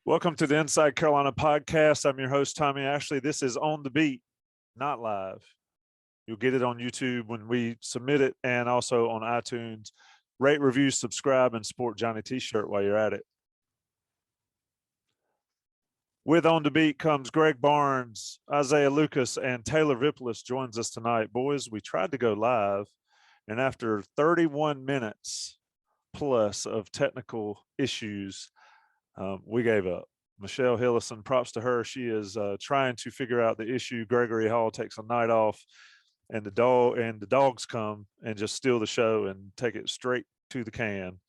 Welcome to the Inside Carolina podcast. I'm your host, Tommy Ashley. This is On the Beat, not live. You'll get it on YouTube when we submit it and also on iTunes. Rate, review, subscribe, and support Johnny T-shirt while you're at it. With On the Beat comes Greg Barnes, Isaiah Lucas, and Taylor Vippolis joins us tonight. Boys, we tried to go live, and after 31 minutes plus of technical issues, we gave up. Michelle Hillison, props to her. She is trying to figure out the issue. Gregory Hall takes a night off, and the dogs come and just steal the show and take it straight to the can.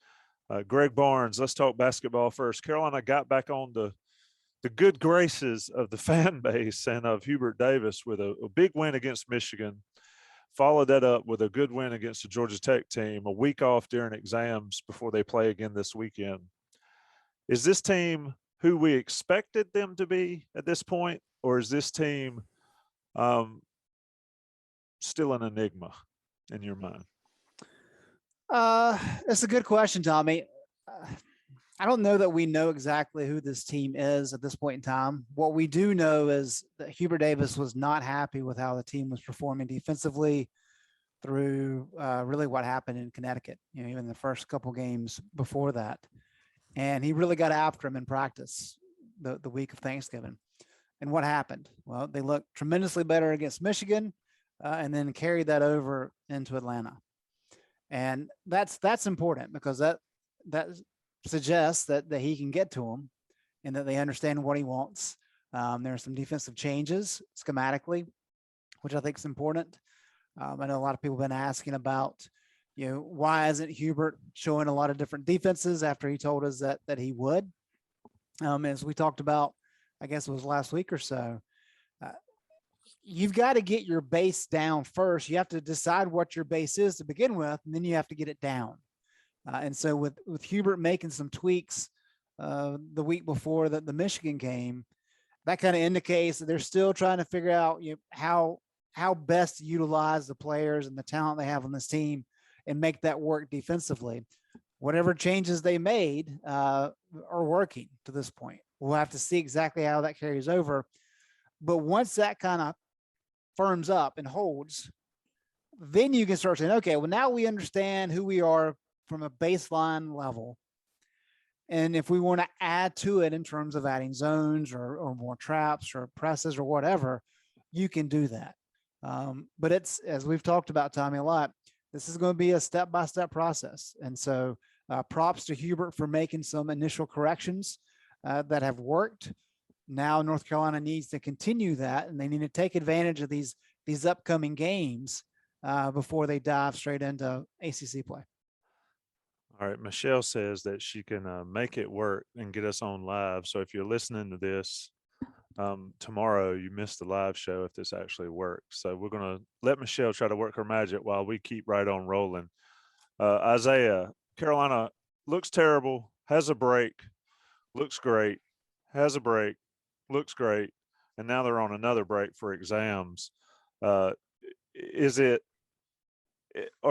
Greg Barnes, let's talk basketball first. Carolina got back on the good graces of the fan base and of Hubert Davis with a big win against Michigan. Followed that up with a good win against the Georgia Tech team, a week off during exams before they play again this weekend. Is this team who we expected them to be at this point, or is this team still an enigma in your mind? That's a good question, Tommy. I don't know that we know exactly who this team is at this point in time. What we do know is that Hubert Davis was not happy with how the team was performing defensively through really what happened in Connecticut, even the first couple games before that. And he really got after him in practice the week of Thanksgiving. And what happened? Well, they looked tremendously better against Michigan and then carried that over into Atlanta. And that's important because that suggests that he can get to them and that they understand what he wants. There are some defensive changes schematically, which I think is important. I know a lot of people have been asking about, why isn't Hubert showing a lot of different defenses after he told us that he would? As we talked about, I guess it was last week or so, you've got to get your base down first. You have to decide what your base is to begin with, and then you have to get it down. And so with Hubert making some tweaks the week before the Michigan game, that kind of indicates that they're still trying to figure out how best to utilize the players and the talent they have on this team and make that work defensively. Whatever changes they made are working to this point. We'll have to see exactly how that carries over. But once that kind of firms up and holds, then you can start saying, okay, well, now we understand who we are from a baseline level. And if we want to add to it in terms of adding zones or more traps or presses or whatever, you can do that. But it's, as we've talked about, Tommy, a lot, this is going to be a step-by-step process. And so props to Hubert for making some initial corrections that have worked. Now North Carolina needs to continue that, and they need to take advantage of these upcoming games before they dive straight into ACC play. All right, Michelle says that she can make it work and get us on live. So if you're listening to this tomorrow, you missed the live show if this actually works. So we're going to let Michelle try to work her magic while we keep right on rolling. Isaiah, Carolina looks terrible, has a break, looks great, has a break, looks great, and now they're on another break for exams. Are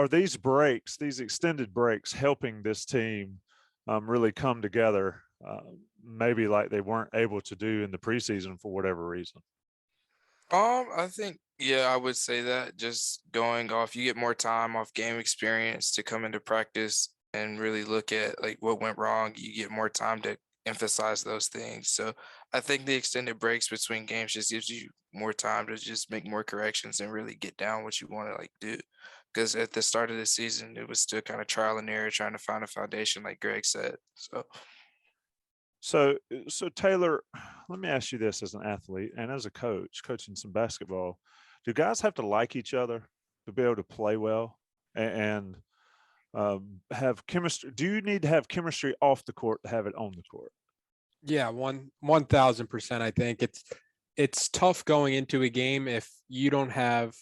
these breaks, these extended breaks, helping this team really come together, maybe like they weren't able to do in the preseason for whatever reason? I think, yeah, I would say that just going off, you get more time off game experience to come into practice and really look at like what went wrong. You get more time to emphasize those things. So I think the extended breaks between games just gives you more time to just make more corrections and really get down what you want to do. Because at the start of the season, it was still kind of trial and error, trying to find a foundation, like Greg said. So Taylor, let me ask you this: as an athlete and as a coach, coaching some basketball, do guys have to like each other to be able to play well and have chemistry? Do you need to have chemistry off the court to have it on the court? Yeah, 1,000%. I think it's tough going into a game if you don't have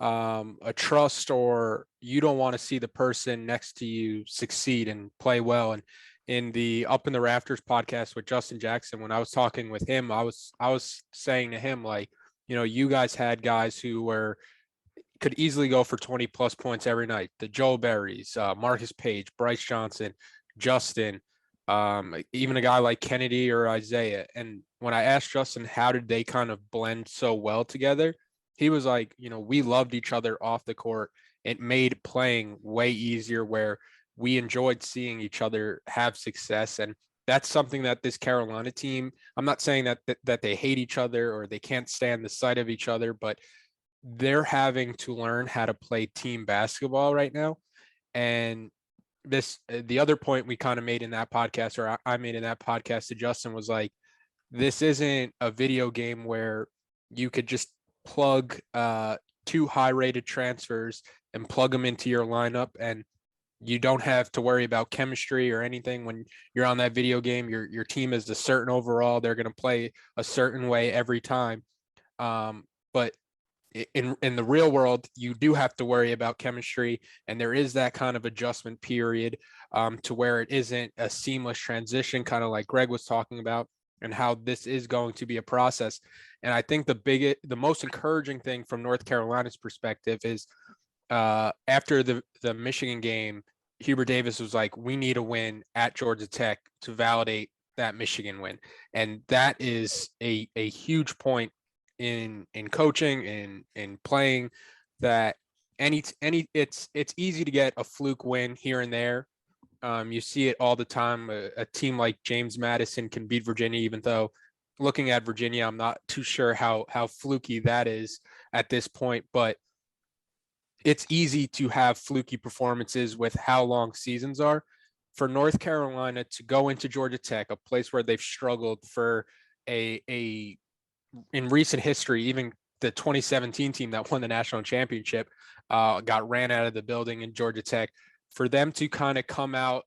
a trust, or you don't want to see the person next to you succeed and play well. And in the Up in the Rafters podcast with Justin Jackson, when I was talking with him, I was saying to him, like, you guys had guys who could easily go for 20 plus points every night. The Joe Berries, Marcus Page, Bryce Johnson, Justin, even a guy like Kennedy or Isaiah. And when I asked Justin, how did they kind of blend so well together? He was like, we loved each other off the court. It made playing way easier, where we enjoyed seeing each other have success. And that's something that this Carolina team, I'm not saying that they hate each other or they can't stand the sight of each other, but they're having to learn how to play team basketball right now. And the other point we kind of made in that podcast, or I made in that podcast to Justin, was like, this isn't a video game where you could just plug 2 high-rated transfers and plug them into your lineup, and you don't have to worry about chemistry or anything. When you're on that video game, your team is a certain overall. They're going to play a certain way every time. But in the real world, you do have to worry about chemistry, and there is that kind of adjustment period to where it isn't a seamless transition, kind of like Greg was talking about, and how this is going to be a process. And I think the most encouraging thing from North Carolina's perspective is after the Michigan game, Hubert Davis was like, we need a win at Georgia Tech to validate that Michigan win. And that is a huge point in coaching, in playing, that it's easy to get a fluke win here and there. You see it all the time. A team like James Madison can beat Virginia, even though looking at Virginia, I'm not too sure how fluky that is at this point, but it's easy to have fluky performances with how long seasons are. For North Carolina to go into Georgia Tech, a place where they've struggled for in recent history, even the 2017 team that won the national championship got ran out of the building in Georgia Tech. For them to kind of come out,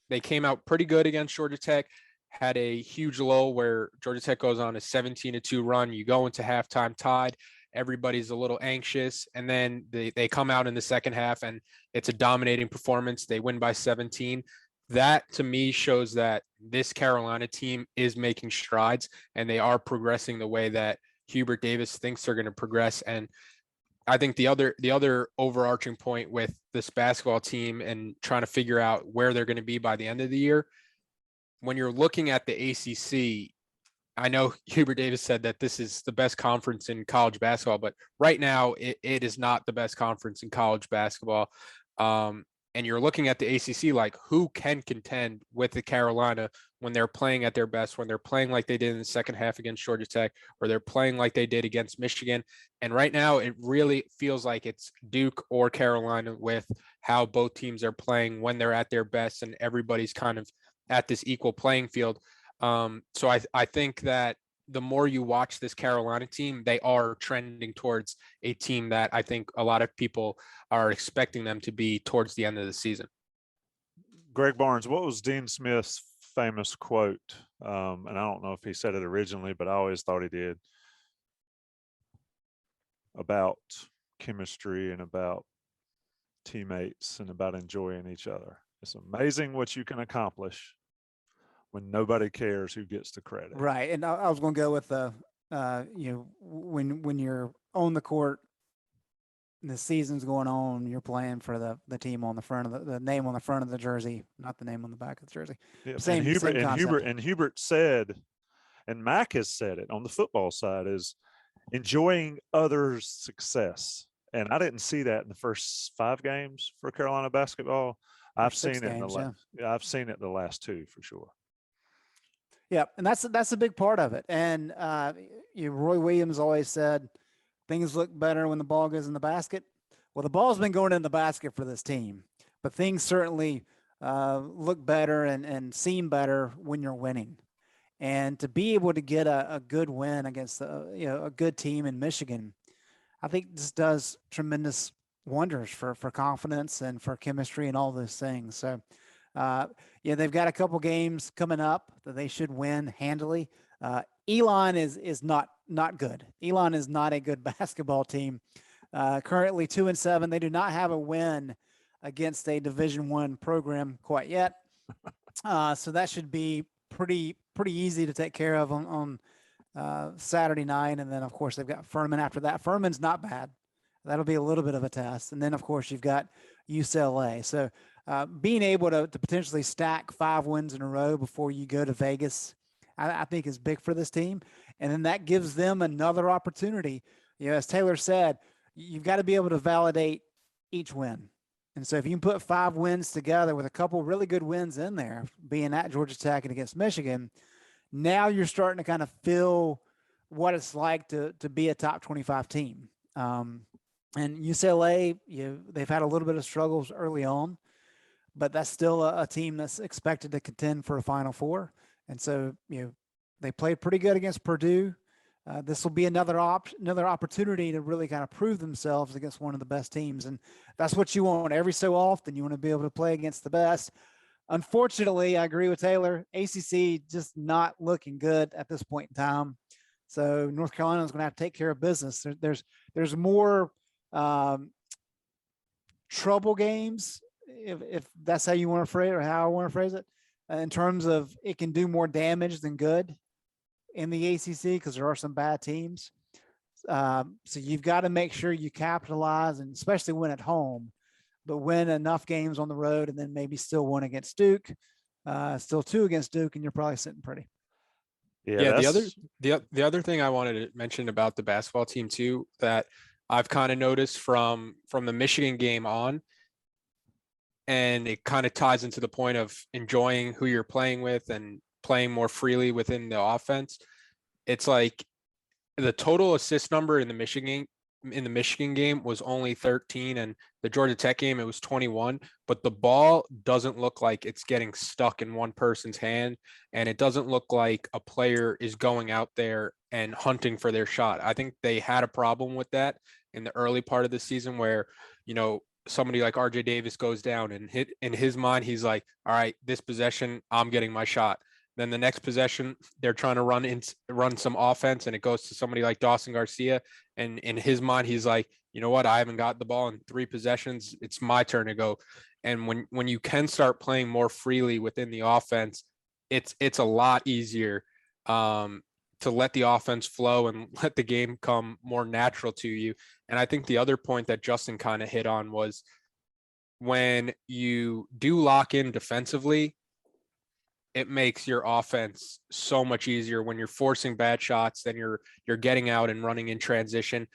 they came out pretty good against Georgia Tech, had a huge lull where Georgia Tech goes on a 17-2 run. You go into halftime tied. Everybody's a little anxious, and then they come out in the second half, and it's a dominating performance. They win by 17. That, to me, shows that this Carolina team is making strides, and they are progressing the way that Hubert Davis thinks they're going to progress. And I think the other overarching point with this basketball team and trying to figure out where they're going to be by the end of the year, when you're looking at the ACC, I know Hubert Davis said that this is the best conference in college basketball, but right now it is not the best conference in college basketball. And you're looking at the ACC, like, who can contend with the Carolina when they're playing at their best, when they're playing like they did in the second half against Georgia Tech, or they're playing like they did against Michigan. And right now it really feels like it's Duke or Carolina with how both teams are playing when they're at their best, and everybody's kind of at this equal playing field. So I think that the more you watch this Carolina team, they are trending towards a team that I think a lot of people are expecting them to be towards the end of the season. Greg Barnes, what was Dean Smith's famous quote? And I don't know if he said it originally, but I always thought he did, about chemistry and about teammates and about enjoying each other. It's amazing what you can accomplish when nobody cares who gets the credit. Right. And I was going to go with when you're on the court, the season's going on, you're playing for the team on the front of the name on the front of the jersey, not the name on the back of the jersey. Yeah, Same concept. Hubert said, and Mack has said it on the football side, is enjoying others' success. And I didn't see that in the first 5 games for Carolina basketball. I've seen it the last 2 for sure. Yeah, and that's a big part of it. And Roy Williams always said things look better when the ball goes in the basket. Well, the ball's been going in the basket for this team, but things certainly look better and seem better when you're winning. And to be able to get a good win against a good team in Michigan, I think this does tremendous wonders for confidence and for chemistry and all those things. So. They've got a couple games coming up that they should win handily. Elon is not good. Elon is not a good basketball team. Currently 2-7. They do not have a win against a Division I program quite yet. So that should be pretty easy to take care of on Saturday night. And then, of course, they've got Furman after that. Furman's not bad. That'll be a little bit of a test. And then, of course, you've got UCLA. So being able to potentially stack 5 wins in a row before you go to Vegas, I think is big for this team. And then that gives them another opportunity. As Taylor said, you've got to be able to validate each win. And so if you can put 5 wins together with a couple really good wins in there, being at Georgia Tech and against Michigan, now you're starting to kind of feel what it's like to be a top 25 team. And UCLA, they've had a little bit of struggles early on, but that's still a team that's expected to contend for a Final Four. And so, they played pretty good against Purdue. This will be another opportunity to really kind of prove themselves against one of the best teams. And that's what you want every so often. You want to be able to play against the best. Unfortunately, I agree with Taylor. ACC just not looking good at this point in time. So North Carolina is going to have to take care of business. There's more trouble games, if that's how you want to phrase it, or how I want to phrase it, in terms of it can do more damage than good in the ACC because there are some bad teams. So you've got to make sure you capitalize, and especially win at home, but win enough games on the road, and then maybe still one against Duke, still 2 against Duke, and you're probably sitting pretty. Yeah, the other thing I wanted to mention about the basketball team too, that I've kind of noticed from the Michigan game on, and it kind of ties into the point of enjoying who you're playing with and playing more freely within the offense. It's like the total assist number in the Michigan game was only 13, and the Georgia Tech game, it was 21, but the ball doesn't look like it's getting stuck in one person's hand, and it doesn't look like a player is going out there and hunting for their shot. I think they had a problem with that in the early part of the season where, somebody like RJ Davis goes down and in his mind, he's like, all right, this possession, I'm getting my shot. Then the next possession, they're trying to run some offense, and it goes to somebody like Dawson Garcia. And in his mind, he's like, you know what? I haven't got the ball in 3 possessions. It's my turn to go. And when you can start playing more freely within the offense, it's a lot easier to let the offense flow and let the game come more natural to you. And I think the other point that Justin kind of hit on was when you do lock in defensively, it makes your offense so much easier when you're forcing bad shots, then you're getting out and running in transition.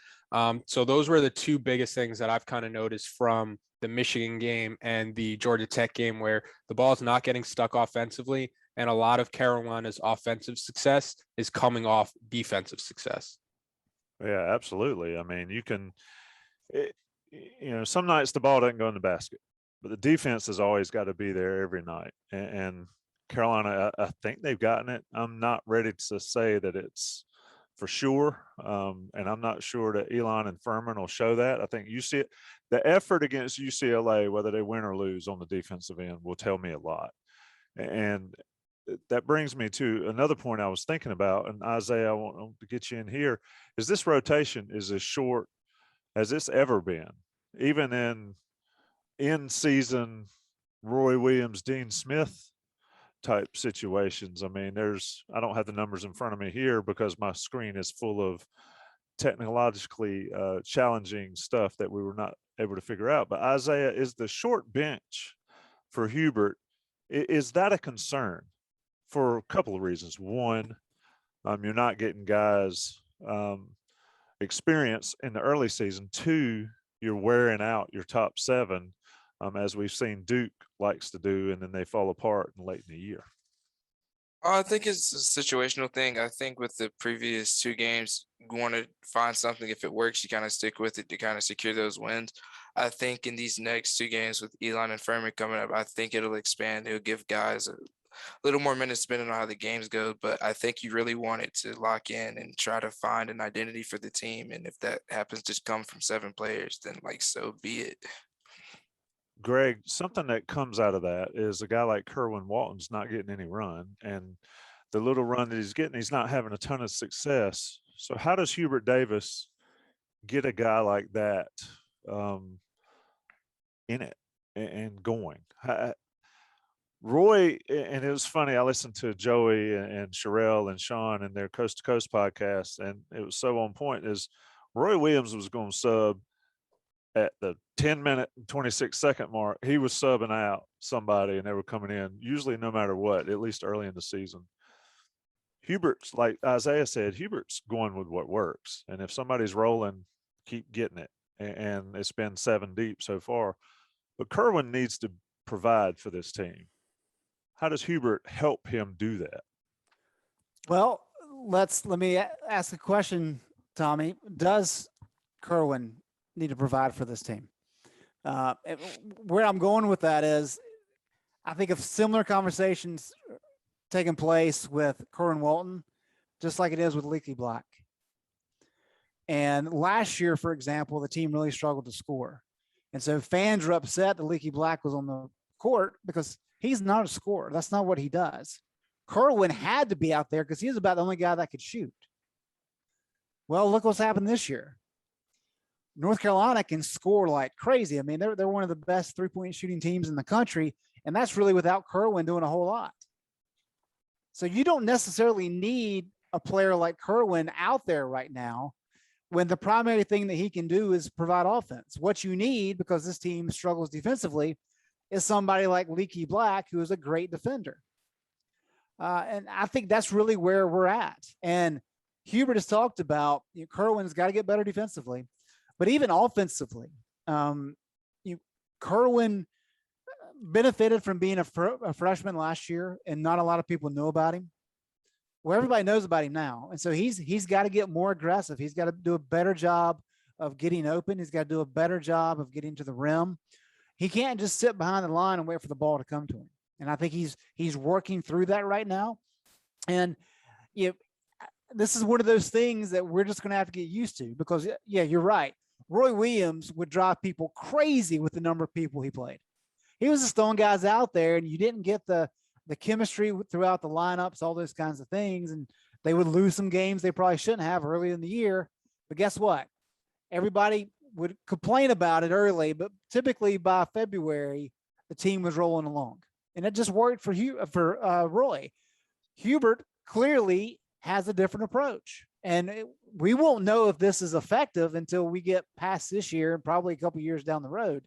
So those were the 2 biggest things that I've kind of noticed from the Michigan game and the Georgia Tech game, where the ball is not getting stuck offensively, and a lot of Carolina's offensive success is coming off defensive success. Yeah, absolutely. I mean, some nights the ball doesn't go in the basket, but the defense has always got to be there every night. And Carolina, I think they've gotten it. I'm not ready to say that it's for sure. And I'm not sure that Elon and Furman will show that. I think the effort against UCLA, whether they win or lose on the defensive end, will tell me a lot. And that brings me to another point I was thinking about. And Isaiah, I want to get you in here. Is this rotation is as short as it's ever been, even in season Roy Williams, Dean Smith type situations. I mean, I don't have the numbers in front of me here because my screen is full of technologically challenging stuff that we were not able to figure out. But Isaiah, is the short bench for Hubert, is that a concern? For a couple of reasons. One, you're not getting guys experience in the early season. 2, you're wearing out your top 7, as we've seen Duke likes to do, and then they fall apart late in the year. I think it's a situational thing. I think with the previous 2 games, you want to find something. If it works, you kind of stick with it to kind of secure those wins. I think in these next 2 games with Elon and Furman coming up, I think it'll expand. It'll give guys a little more minutes depending on how the games go. But I think you really want it to lock in and try to find an identity for the team. And if that happens to come from 7 players, then so be it. Greg, something that comes out of that is a guy like Kerwin Walton's not getting any run, and the little run that he's getting, he's not having a ton of success. So how does Hubert Davis get a guy like that in it and going? Roy, and it was funny, I listened to Joey and Sherelle and Sean and their Coast to Coast podcast, and it was so on point, is Roy Williams was going to sub at the 10-minute and 26-second mark, he was subbing out somebody and they were coming in, usually no matter what, at least early in the season. Hubert's, like Isaiah said, Hubert's going with what works. And if somebody's rolling, keep getting it. And it's been 7 deep so far. But Kerwin needs to provide for this team. How does Hubert help him do that? Well, let me ask a question, Tommy. Does Kerwin need to provide for this team? Where I'm going with that is, I think of similar conversations taking place with Kerwin Walton, just like it is with Leaky Black. And last year, for example, the team really struggled to score. And so fans were upset that Leaky Black was on the court because he's not a scorer. That's not what he does. Kerwin had to be out there because he was about the only guy that could shoot. Well, look what's happened this year. North Carolina can score like crazy. I mean, they're one of the best three-point shooting teams in the country, and that's really without Kerwin doing a whole lot. So you don't necessarily need a player like Kerwin out there right now when the primary thing that he can do is provide offense. What you need, because this team struggles defensively, is somebody like Leaky Black, who is a great defender. And I think that's really where we're at. And Hubert has talked about, Kerwin's got to get better defensively, but even offensively, Kerwin benefited from being a freshman last year, and not a lot of people knew about him. Well, everybody knows about him now. And so he's got to get more aggressive. He's got to do a better job of getting open. He's got to do a better job of getting to the rim. He can't just sit behind the line and wait for the ball to come to him. And I think he's working through that right now. And this is one of those things that we're just going to have to get used to, because yeah, you're right. Roy Williams would drive people crazy with the number of people he played. He was just throwing guys out there, and you didn't get the chemistry throughout the lineups, all those kinds of things. And they would lose some games they probably shouldn't have early in the year. But guess what? Everybody would complain about it early, but typically by February, the team was rolling along. And it just worked for Roy. Hubert clearly has a different approach. And we won't know if this is effective until we get past this year and probably a couple of years down the road.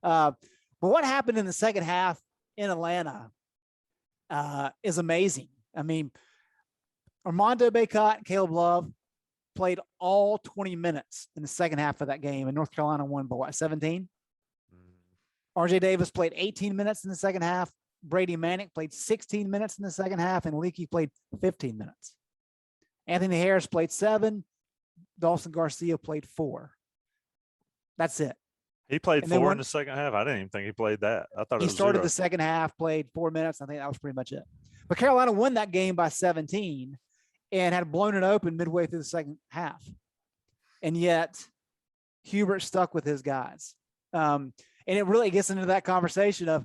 But what happened in the second half in Atlanta is amazing. I mean, Armando Bacot and Caleb Love played all 20 minutes in the second half of that game, and North Carolina won by what, 17? RJ Davis played 18 minutes in the second half. Brady Manick played 16 minutes in the second half, and Leaky played 15 minutes. Anthony Harris played 7. Dawson Garcia played 4. That's it. He played 4 in the second half. I didn't even think he played that. I thought he started the second half, played 4 minutes. I think that was pretty much it. But Carolina won that game by 17 and had blown it open midway through the second half. And yet Hubert stuck with his guys. And it really gets into that conversation of,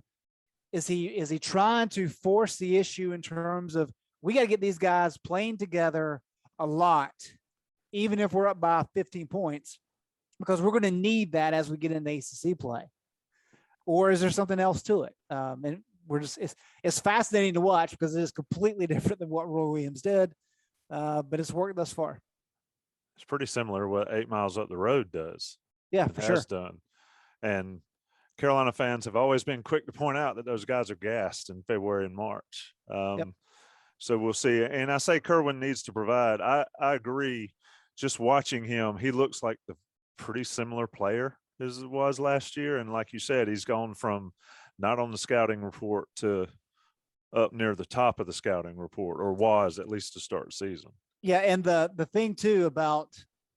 is he trying to force the issue in terms of, we got to get these guys playing together a lot, even if we're up by 15 points, because we're going to need that as we get into ACC play? Or is there something else to it? And it's fascinating to watch because it is completely different than what Roy Williams did, but it's worked thus far. It's pretty similar to what 8 Miles Up the Road does. Yeah, for sure. Done. And Carolina fans have always been quick to point out that those guys are gassed in February and March. So we'll see. And I say Kerwin needs to provide. I agree. Just watching him, he looks like the pretty similar player as it was last year. And like you said, he's gone from not on the scouting report to up near the top of the scouting report, or was at least to start the season. Yeah, and the thing too about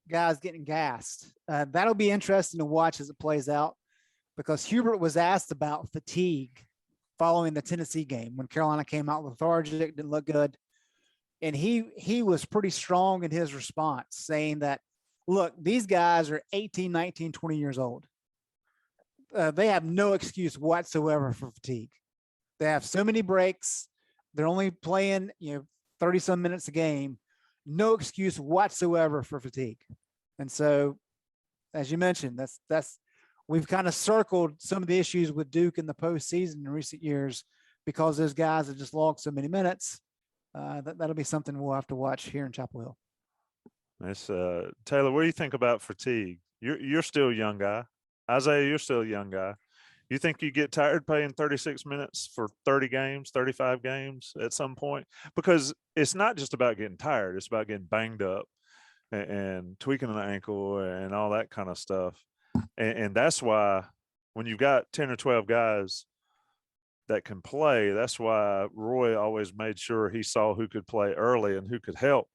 guys getting gassed, that'll be interesting to watch as it plays out, because Hubert was asked about fatigue following the Tennessee game when Carolina came out lethargic, didn't look good. And he was pretty strong in his response, saying that, look, these guys are 18, 19, 20 years old. They have no excuse whatsoever for fatigue. They have so many breaks. They're only playing, 30 some minutes a game. No excuse whatsoever for fatigue. And so, as you mentioned, that's we've kind of circled some of the issues with Duke in the postseason in recent years because those guys have just logged so many minutes. That'll be something we'll have to watch here in Chapel Hill. Taylor, what do you think about fatigue? You're still a young guy. Isaiah, you're still a young guy. You think you get tired playing 36 minutes for 30 games, 35 games at some point? Because it's not just about getting tired, it's about getting banged up and tweaking an ankle and all that kind of stuff. And that's why when you've got 10 or 12 guys that can play, that's why Roy always made sure he saw who could play early and who could help,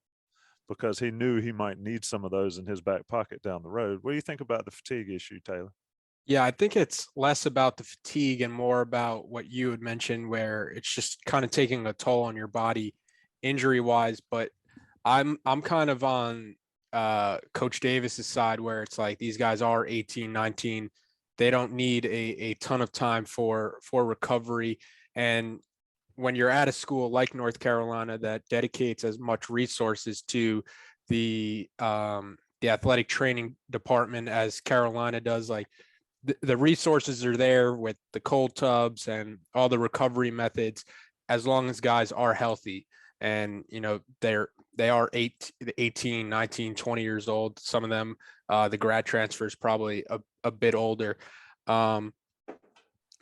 because he knew he might need some of those in his back pocket down the road. What do you think about the fatigue issue, Taylor? Yeah, I think it's less about the fatigue and more about what you had mentioned, where it's just kind of taking a toll on your body injury wise. But I'm kind of on Coach Davis's side, where it's like these guys are 18, 19. They don't need a ton of time for recovery. And when you're at a school like North Carolina that dedicates as much resources to the athletic training department as Carolina does, like the resources are there with the cold tubs and all the recovery methods, as long as guys are healthy. And, you know, they are 18, 19, 20 years old. Some of them, the grad transfer is probably a bit older. But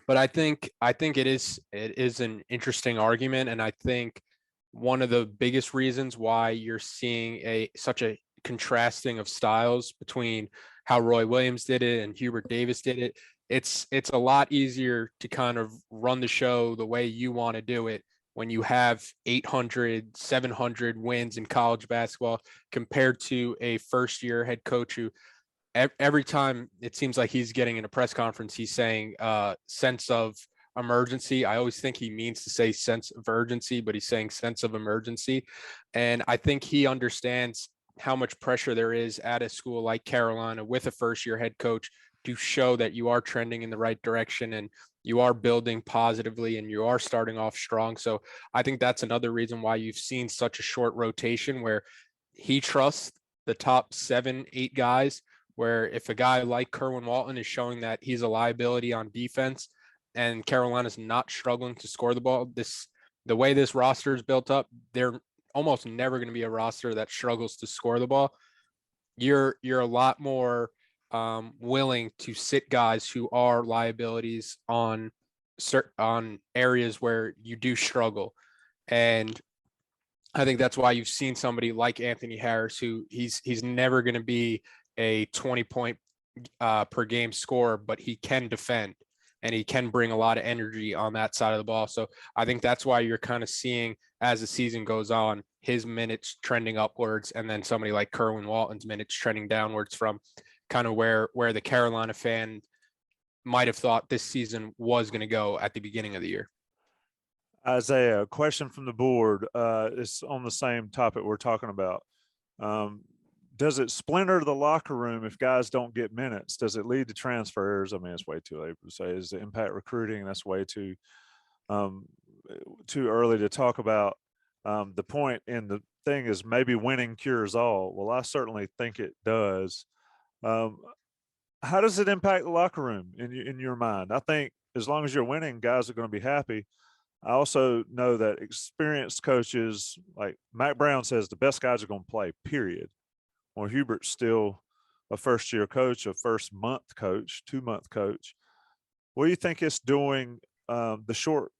I think it is an interesting argument. And I think one of the biggest reasons why you're seeing such a contrasting of styles between how Roy Williams did it and Hubert Davis did it, it's a lot easier to kind of run the show the way you want to do it when you have 800, 700 wins in college basketball compared to a first year head coach who every time it seems like he's getting in a press conference, he's saying sense of emergency. I always think he means to say sense of urgency, but he's saying sense of emergency. And I think he understands how much pressure there is at a school like Carolina with a first year head coach to show that you are trending in the right direction and you are building positively and you are starting off strong. So I think that's another reason why you've seen such a short rotation, where he trusts the top 7, 8 guys, where if a guy like Kerwin Walton is showing that he's a liability on defense and Carolina's not struggling to score the ball, the way this roster is built up, they're almost never going to be a roster that struggles to score the ball. You're a lot more willing to sit guys who are liabilities on areas where you do struggle. And I think that's why you've seen somebody like Anthony Harris, who he's never going to be a 20-point per game scorer, but he can defend and he can bring a lot of energy on that side of the ball. So I think that's why you're kind of seeing, as the season goes on, his minutes trending upwards, and then somebody like Kerwin Walton's minutes trending downwards from kind of where the Carolina fan might have thought this season was going to go at the beginning of the year. Isaiah, a question from the board. It's on the same topic we're talking about. Does it splinter the locker room if guys don't get minutes? Does it lead to transfers? I mean, it's way too late to say. Is it impact recruiting? That's way too early to talk about. The point in the thing is maybe winning cures all. Well, I certainly think it does. How does it impact the locker room in your mind? I think as long as you're winning, guys are going to be happy. I also know that experienced coaches, like Mack Brown says, the best guys are going to play, period. Well, Hubert's still a first-year coach, a first-month coach, 2-month coach. What do you think it's doing? The short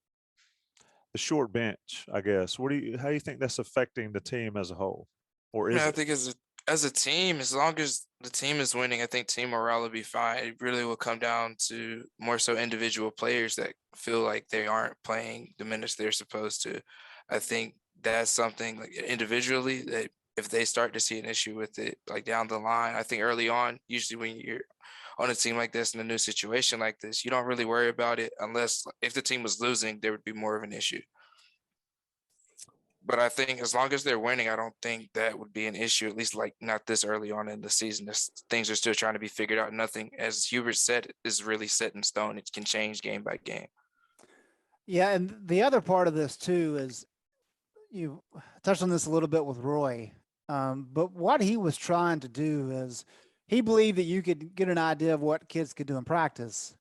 bench, I guess. How do you think that's affecting the team as a whole? Or is I think as a team, as long as the team is winning, I think team morale will be fine. It really will come down to more so individual players that feel like they aren't playing the minutes they're supposed to. I think that's something like individually that if they start to see an issue with it, like down the line, I think early on, usually when you're on a team like this in a new situation like this, you don't really worry about it unless if the team was losing, there would be more of an issue. But I think as long as they're winning, I don't think that would be an issue, at least like not this early on in the season. Things are still trying to be figured out. Nothing, as Hubert said, is really set in stone. It can change game by game. Yeah, and the other part of this too is you touched on this a little bit with Roy, but what he was trying to do is he believed that you could get an idea of what kids could do in practice.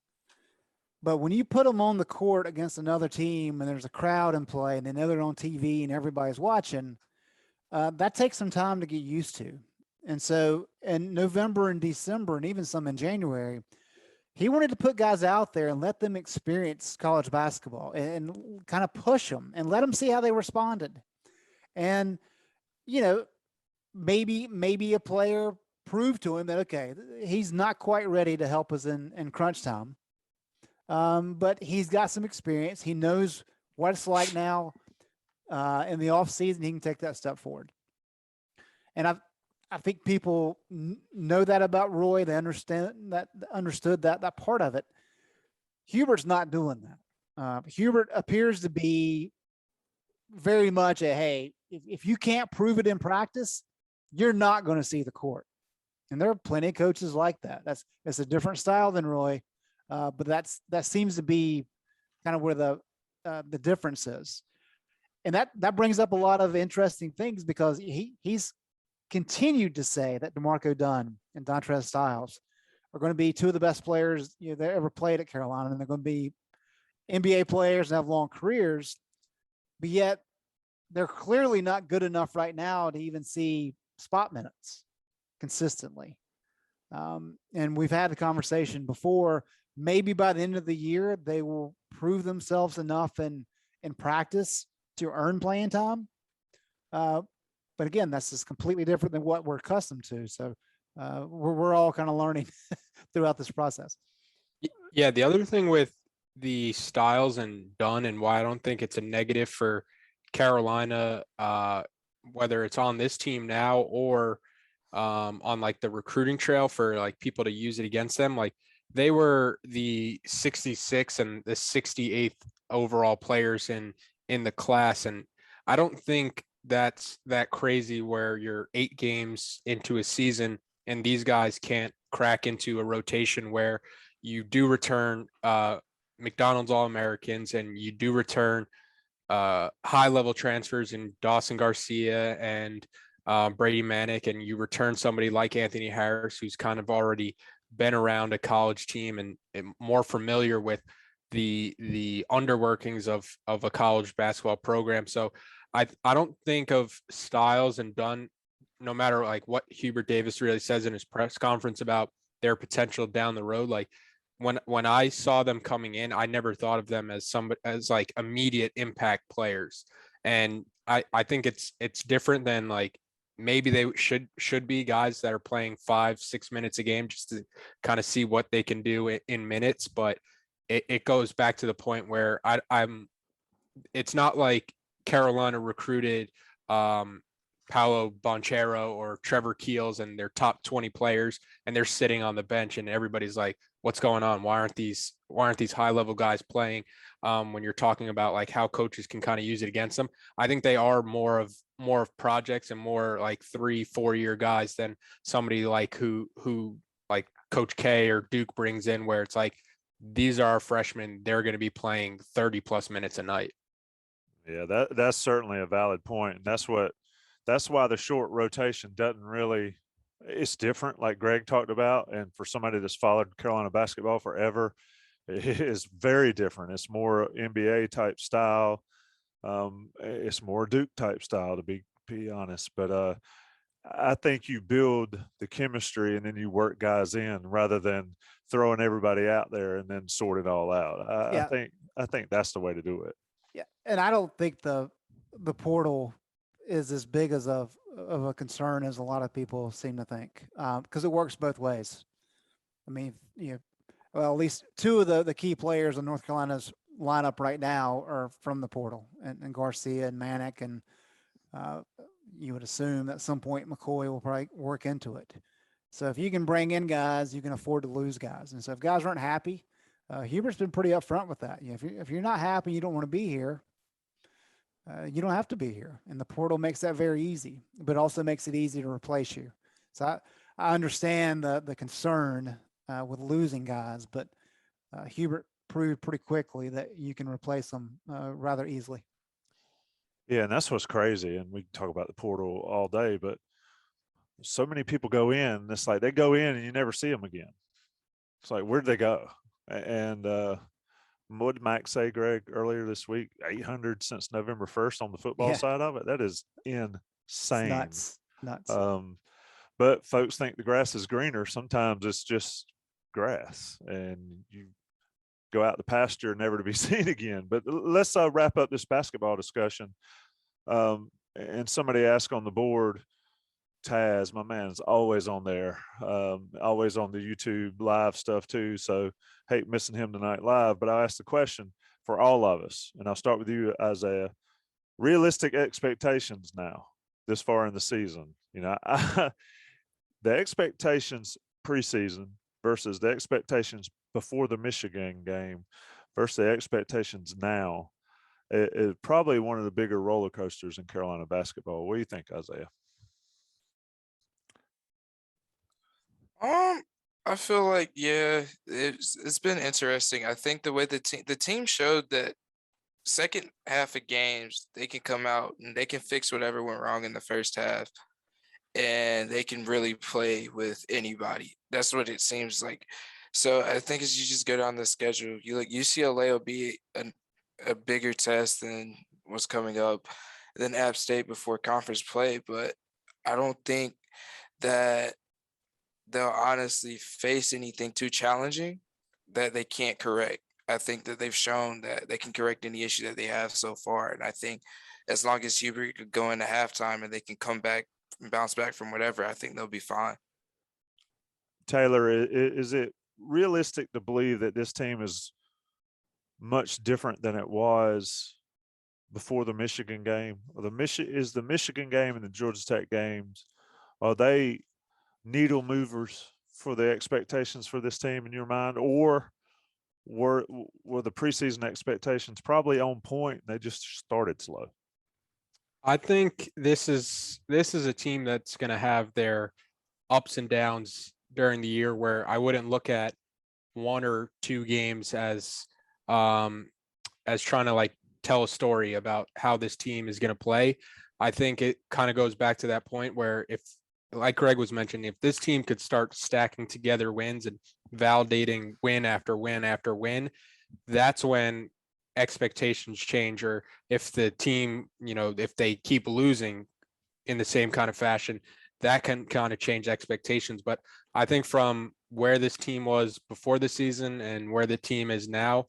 But when you put them on the court against another team and there's a crowd in play and they know they're on TV and everybody's watching, that takes some time to get used to. And so in November and December and even some in January, he wanted to put guys out there and let them experience college basketball and kind of push them and let them see how they responded. And, you know, maybe a player proved to him that, okay, he's not quite ready to help us in crunch time. But he's got some experience. He knows what it's like now in the off season. He can take that step forward. And I think people know that about Roy. They understood that part of it. Hubert's not doing that. Hubert appears to be very much hey, if you can't prove it in practice, you're not going to see the court. And there are plenty of coaches like that. It's a different style than Roy, but that seems to be kind of where the difference is. And that brings up a lot of interesting things because he's continued to say that DeMarco Dunn and Dontrez Styles are going to be two of the best players they ever played at Carolina, and they're going to be NBA players and have long careers. But yet they're clearly not good enough right now to even see spot minutes consistently. And we've had the conversation before. Maybe by the end of the year, they will prove themselves enough in practice to earn playing time. But again, that's just completely different than what we're accustomed to. So we're all kind of learning throughout this process. Yeah. The other thing with the Styles and Dunn, and why I don't think it's a negative for Carolina, whether it's on this team now or on like the recruiting trail for like people to use it against them, like they were the 66th and the 68th overall players in the class. And I don't think that's that crazy where you're 8 games into a season and these guys can't crack into a rotation where you do return McDonald's All-Americans and you do return high-level transfers in Dawson Garcia and Brady Manick, and you return somebody like Anthony Harris, who's kind of already been around a college team and more familiar with the underworkings of a college basketball program. So I don't think of Styles and Dunn, no matter like what Hubert Davis really says in his press conference about their potential down the road. Like when I saw them coming in, I never thought of them as like immediate impact players. And I think it's different than like maybe they should be guys that are playing 5-6 minutes a game just to kind of see what they can do in minutes. But it goes back to the point where it's not like Carolina recruited Paolo Banchero or Trevor Keels and their top 20 players, and they're sitting on the bench and everybody's like, what's going on? Why aren't these high level guys playing? When you're talking about like how coaches can kind of use it against them, I think they are more of projects and more like 3-4 year guys than somebody like who like Coach K or Duke brings in, where it's like, these are our freshmen. They're going to be playing 30 plus minutes a night. Yeah, that's certainly a valid point. And that's why the short rotation doesn't really, it's different, like Greg talked about. And for somebody that's followed Carolina basketball forever, it is very different. It's more NBA type style. It's more Duke type style, to be honest. But I think you build the chemistry and then you work guys in rather than throwing everybody out there and then sort it all out. I think that's the way to do it. Yeah, and I don't think the portal is as big as of a concern as a lot of people seem to think, because it works both ways. I mean, well, at least 2 of the key players in North Carolina's lineup right now are from the portal, and Garcia and Manick, and you would assume at some point McCoy will probably work into it. So if you can bring in guys, you can afford to lose guys. And so if guys aren't happy, Hubert's been pretty upfront with that. If you're not happy, you don't want to be here. You don't have to be here. And the portal makes that very easy, but also makes it easy to replace you. So I understand the concern with losing guys, but Hubert proved pretty quickly that you can replace them rather easily. Yeah, and that's what's crazy. And we can talk about the portal all day, but so many people go in. It's like they go in and you never see them again. It's like, where'd they go? And what did Mack say, Greg, earlier this week? 800 since November 1st on the football side of it. That is insane. It's nuts. But folks think the grass is greener. Sometimes it's just grass, and you go out the pasture never to be seen again. But let's wrap up this basketball discussion. And somebody asked on the board, Taz, my man's always on there, always on the YouTube live stuff too. So hate missing him tonight live. But I'll ask the question for all of us, and I'll start with you, Isaiah. Realistic expectations now, this far in the season. The expectations preseason versus the expectations before the Michigan game versus the expectations now is probably one of the bigger roller coasters in Carolina basketball. What do you think, Isaiah? I feel like, yeah, it's been interesting. I think the way the team showed that second half of games, they can come out and they can fix whatever went wrong in the first half, and they can really play with anybody. That's what it seems like. So I think as you just go down the schedule, UCLA will be a bigger test than what's coming up, than App State before conference play. But I don't think that they'll honestly face anything too challenging that they can't correct. I think that they've shown that they can correct any issue that they have so far. And I think as long as Hubert could go into halftime and they can come back and bounce back from whatever, I think they'll be fine. Taylor, is it realistic to believe that this team is much different than it was before the Michigan game? Or is the Michigan game and the Georgia Tech games, are they needle movers for the expectations for this team in your mind, or were the preseason expectations probably on point and they just started slow? I think this is a team that's going to have their ups and downs during the year, where I wouldn't look at one or two games as trying to like tell a story about how this team is going to play. I think it kind of goes back to that point where, if, like Greg was mentioning, if this team could start stacking together wins and validating win after win after win, that's when expectations change. Or if the team, if they keep losing in the same kind of fashion, that can kind of change expectations. But I think from where this team was before the season and where the team is now,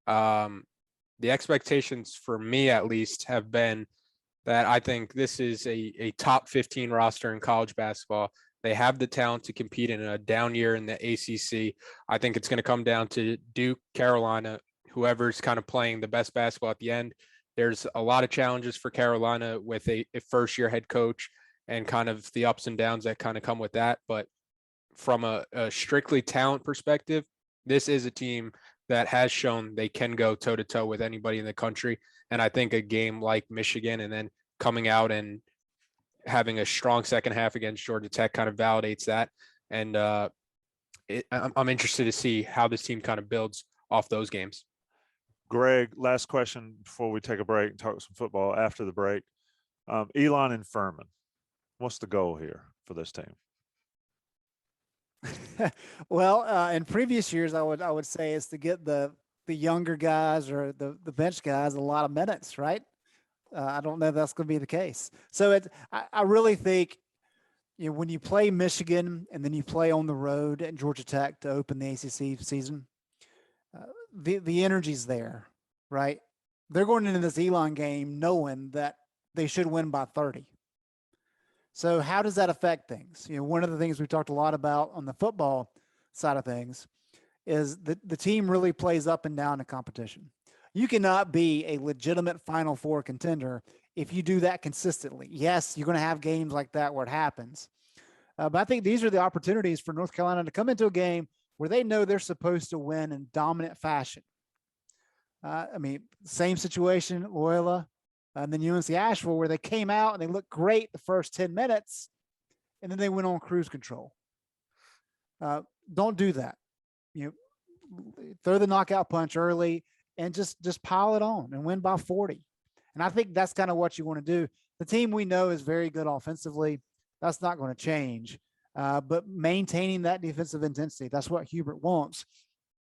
the expectations for me at least have been that I think this is a top 15 roster in college basketball. They have the talent to compete in a down year in the ACC. I think it's going to come down to Duke, Carolina, whoever's kind of playing the best basketball at the end. There's a lot of challenges for Carolina with a first-year head coach and kind of the ups and downs that kind of come with that. But from a strictly talent perspective, this is a team that has shown they can go toe-to-toe with anybody in the country. And I think a game like Michigan and then coming out and having a strong second half against Georgia Tech kind of validates that. And I'm interested to see how this team kind of builds off those games. Greg, last question before we take a break and talk some football after the break. Elon and Furman, what's the goal here for this team? Well, in previous years, I would say is to get the younger guys or the bench guys a lot of minutes, right? I don't know if that's going to be the case. So I really think, when you play Michigan and then you play on the road at Georgia Tech to open the ACC season, the energy's there, right? They're going into this Elon game knowing that they should win by 30. So how does that affect things? One of the things we've talked a lot about on the football side of things is the team really plays up and down in competition. You cannot be a legitimate Final Four contender if you do that consistently. Yes, you're going to have games like that where it happens. But I think these are the opportunities for North Carolina to come into a game where they know they're supposed to win in dominant fashion. Same situation at Loyola and then UNC Asheville, where they came out and they looked great the first 10 minutes, and then they went on cruise control. Don't do that. Throw the knockout punch early and just pile it on and win by 40. And I think that's kind of what you want to do. The team we know is very good offensively. That's not going to change. But maintaining that defensive intensity, that's what Hubert wants.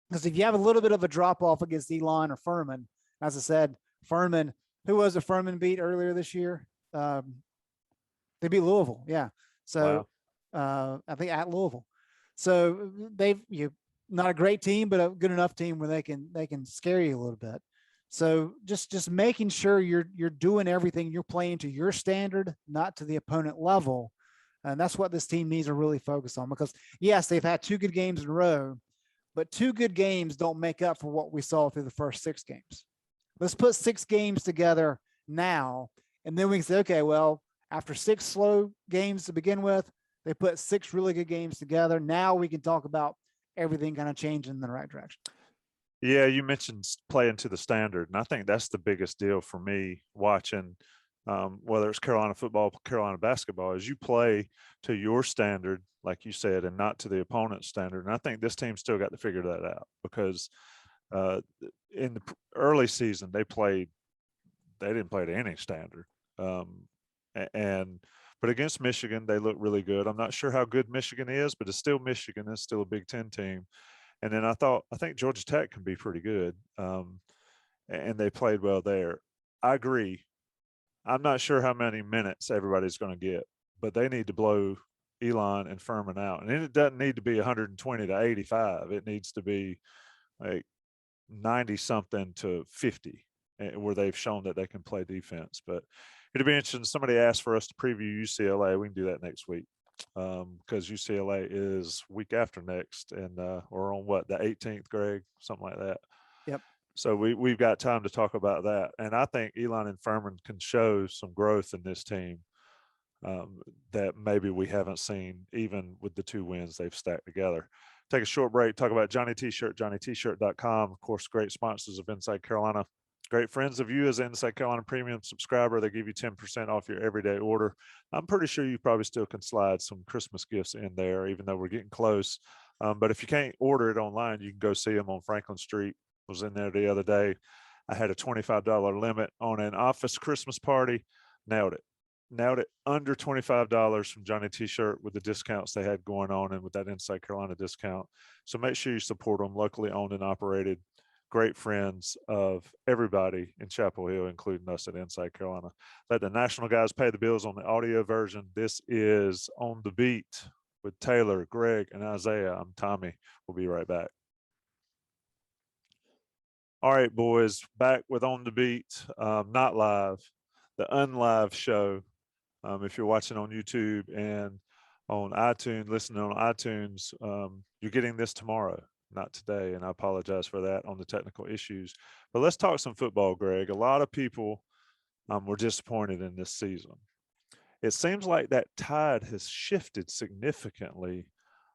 Because if you have a little bit of a drop-off against Elon or Furman, as I said, Furman, who was a Furman beat earlier this year? They beat Louisville, yeah. So I think at Louisville. So not a great team, but a good enough team where they can scare you a little bit. So just making sure you're doing everything, you're playing to your standard, not to the opponent level. And that's what this team needs to really focus on, because yes, they've had 2 good games in a row, but 2 good games don't make up for what we saw through the first 6 games. Let's put 6 games together now. And then we can say, okay, well, after 6 slow games to begin with, they put 6 really good games together. Now we can talk about everything kind of changing in the right direction. Yeah, you mentioned playing to the standard, and I think that's the biggest deal for me watching, whether it's Carolina football, Carolina basketball, is you play to your standard, like you said, and not to the opponent's standard. And I think this team still got to figure that out, because in the early season they didn't play to any standard, but against Michigan they looked really good. I'm not sure how good Michigan is, but it's still Michigan. It's still a Big Ten team. And then I think Georgia Tech can be pretty good, and they played well there. I agree. I'm not sure how many minutes everybody's going to get, but they need to blow Elon and Furman out. And it doesn't need to be 120 to 85. It needs to be like 90 something to 50, where they've shown that they can play defense. But it'll be interesting. Somebody asked for us to preview UCLA. We can do that next week, because UCLA is week after next, and we're on the 18th, Greg, something like that. Yep. So we've got time to talk about that. And I think Elon and Furman can show some growth in this team that maybe we haven't seen, even with the 2 wins they've stacked together. Take a short break, talk about Johnny T-Shirt, johnnytshirt.com. Of course, great sponsors of Inside Carolina. Great friends of you as an Inside Carolina Premium subscriber. They give you 10% off your everyday order. I'm pretty sure you probably still can slide some Christmas gifts in there, even though we're getting close. But if you can't order it online, you can go see them on Franklin Street. I was in there the other day. I had a $25 limit on an office Christmas party. Nailed it under $25 from Johnny T-Shirt with the discounts they had going on, and with that Inside Carolina discount. So make sure you support them. Locally owned and operated. Great friends of everybody in Chapel Hill, including us at Inside Carolina. Let the national guys pay the bills on the audio version. This is On the Beat with Taylor, Greg, and Isaiah. I'm Tommy. We'll be right back. All right, boys, back with On the Beat, not live, the unlive show. If you're watching on YouTube and on iTunes, listening on iTunes, you're getting this tomorrow, not today. And I apologize for that on the technical issues. But let's talk some football, Greg. A lot of people were disappointed in this season. It seems like that tide has shifted significantly.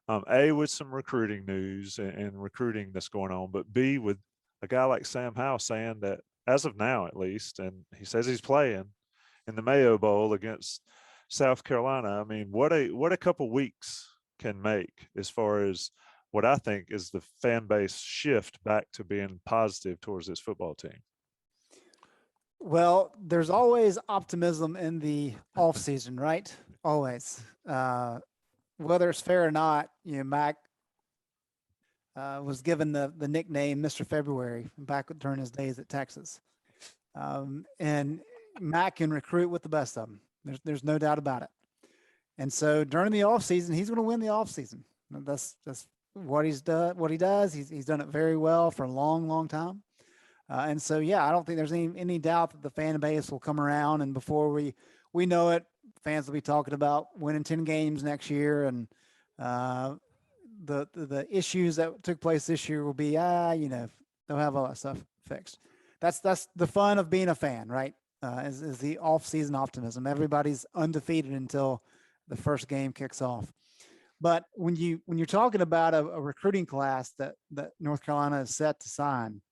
A, with some recruiting news and recruiting that's going on, but B, with a guy like Sam Howell saying that, as of now at least, and he says he's playing in the Mayo Bowl against South Carolina. I mean, what a couple weeks can make as far as what I think is the fan base shift back to being positive towards this football team. Well, there's always optimism in the off season, right? Always. Whether it's fair or not, Mack was given the nickname Mr. February back during his days at Texas. And Mack can recruit with the best of them. There's no doubt about it. And so during the offseason, he's going to win the offseason. That's what he's done. What he does, he's done it very well for a long, long time. And so, yeah, I don't think there's any doubt that the fan base will come around, and before we know it, fans will be talking about winning 10 games next year, and the issues that took place this year will be, they'll have all that stuff fixed. That's the fun of being a fan, right? Is the off-season optimism. Everybody's undefeated until the first game kicks off. But when you're talking about a recruiting class that North Carolina is set to sign,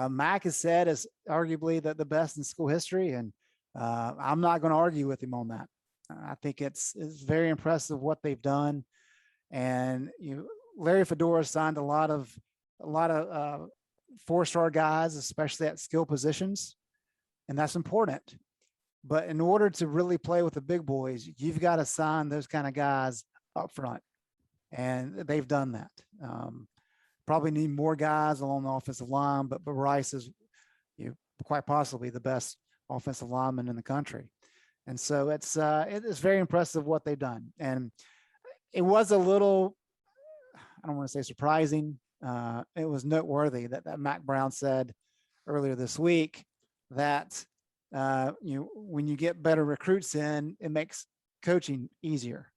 Mack has said is arguably the best in school history, and I'm not going to argue with him on that. I think it's very impressive what they've done, and Larry Fedora signed a lot of 4-star guys, especially at skill positions, and that's important. But in order to really play with the big boys, you've got to sign those kind of guys up front, and they've done that. Probably need more guys along the offensive line, but Rice is quite possibly the best offensive lineman in the country. And so it's very impressive what they've done. And it was a little, I don't want to say surprising, it was noteworthy that Mack Brown said earlier this week that when you get better recruits in, it makes coaching easier.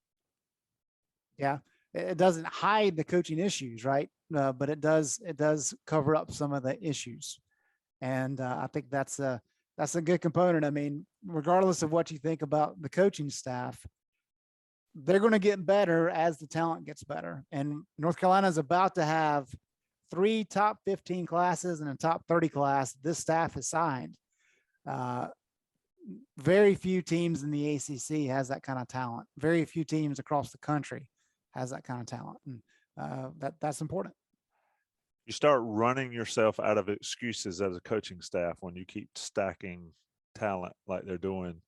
Yeah, it doesn't hide the coaching issues, right? But it does cover up some of the issues, and I think that's a good component. I mean, regardless of what you think about the coaching staff, they're going to get better as the talent gets better. And North Carolina is about to have 3 top 15 classes and a top 30 class this staff has signed. Very few teams in the ACC has that kind of talent. Very few teams across the country has that kind of talent. And that's important. You start running yourself out of excuses as a coaching staff when you keep stacking talent like they're doing.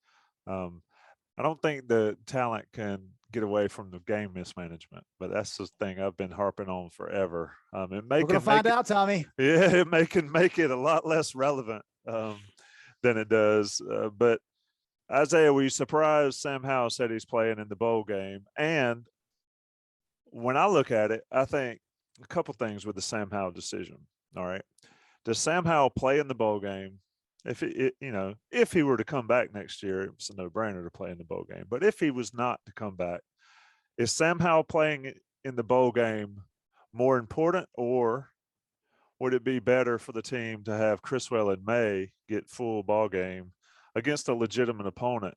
I don't think the talent can get away from the game mismanagement, but that's the thing I've been harping on forever. We're going to find out, Tommy. Yeah, it can make it a lot less relevant than it does. But Isaiah, were you surprised Sam Howell said he's playing in the bowl game? And when I look at it, I think a couple things with the Sam Howell decision. All right, does Sam Howell play in the bowl game? If he were to come back next year, it's a no-brainer to play in the bowl game. But if he was not to come back, is Sam Howell playing in the bowl game more important, or would it be better for the team to have Criswell and May get full ball game against a legitimate opponent?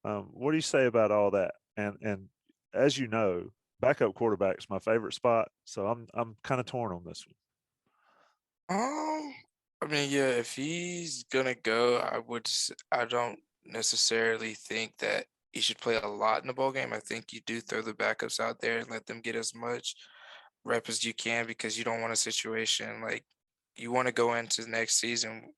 What do you say about all that? And as you know, backup quarterback is my favorite spot, so I'm kind of torn on this one. I mean, yeah, if he's gonna go, I don't necessarily think that he should play a lot in the bowl game. I think you do throw the backups out there and let them get as much rep as you can, because you don't want a situation like you want to go into the next season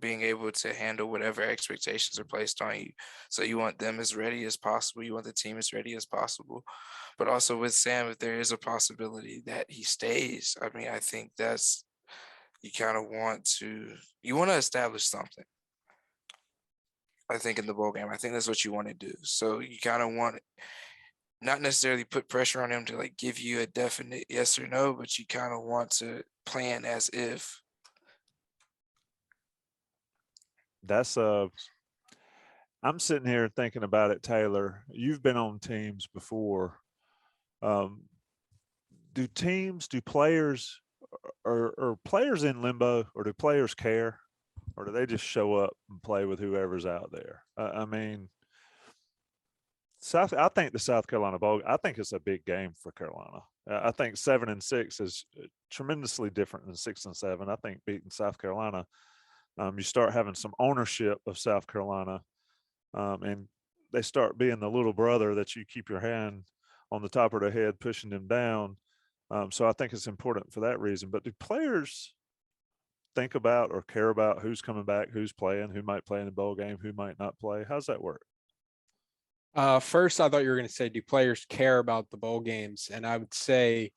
being able to handle whatever expectations are placed on you. So you want them as ready as possible. You want the team as ready as possible. But also with Sam, if there is a possibility that he stays, I mean, I think that's, you kind of want to establish something. I think in the bowl game, I think that's what you want to do. So you kind of want not necessarily put pressure on him to like give you a definite yes or no, but you kind of want to plan as if. I'm sitting here thinking about it, Taylor. You've been on teams before. Do players are players in limbo, or do players care, or do they just show up and play with whoever's out there? I mean, I think the South Carolina Bowl, I think it's a big game for Carolina. I think 7-6 is tremendously different than 6-7. I think beating South Carolina, you start having some ownership of South Carolina, and they start being the little brother that you keep your hand on the top of their head, pushing them down. So I think it's important for that reason. But do players think about or care about who's coming back, who's playing, who might play in the bowl game, who might not play? How's that work? First, I thought you were going to say, do players care about the bowl games? And I would say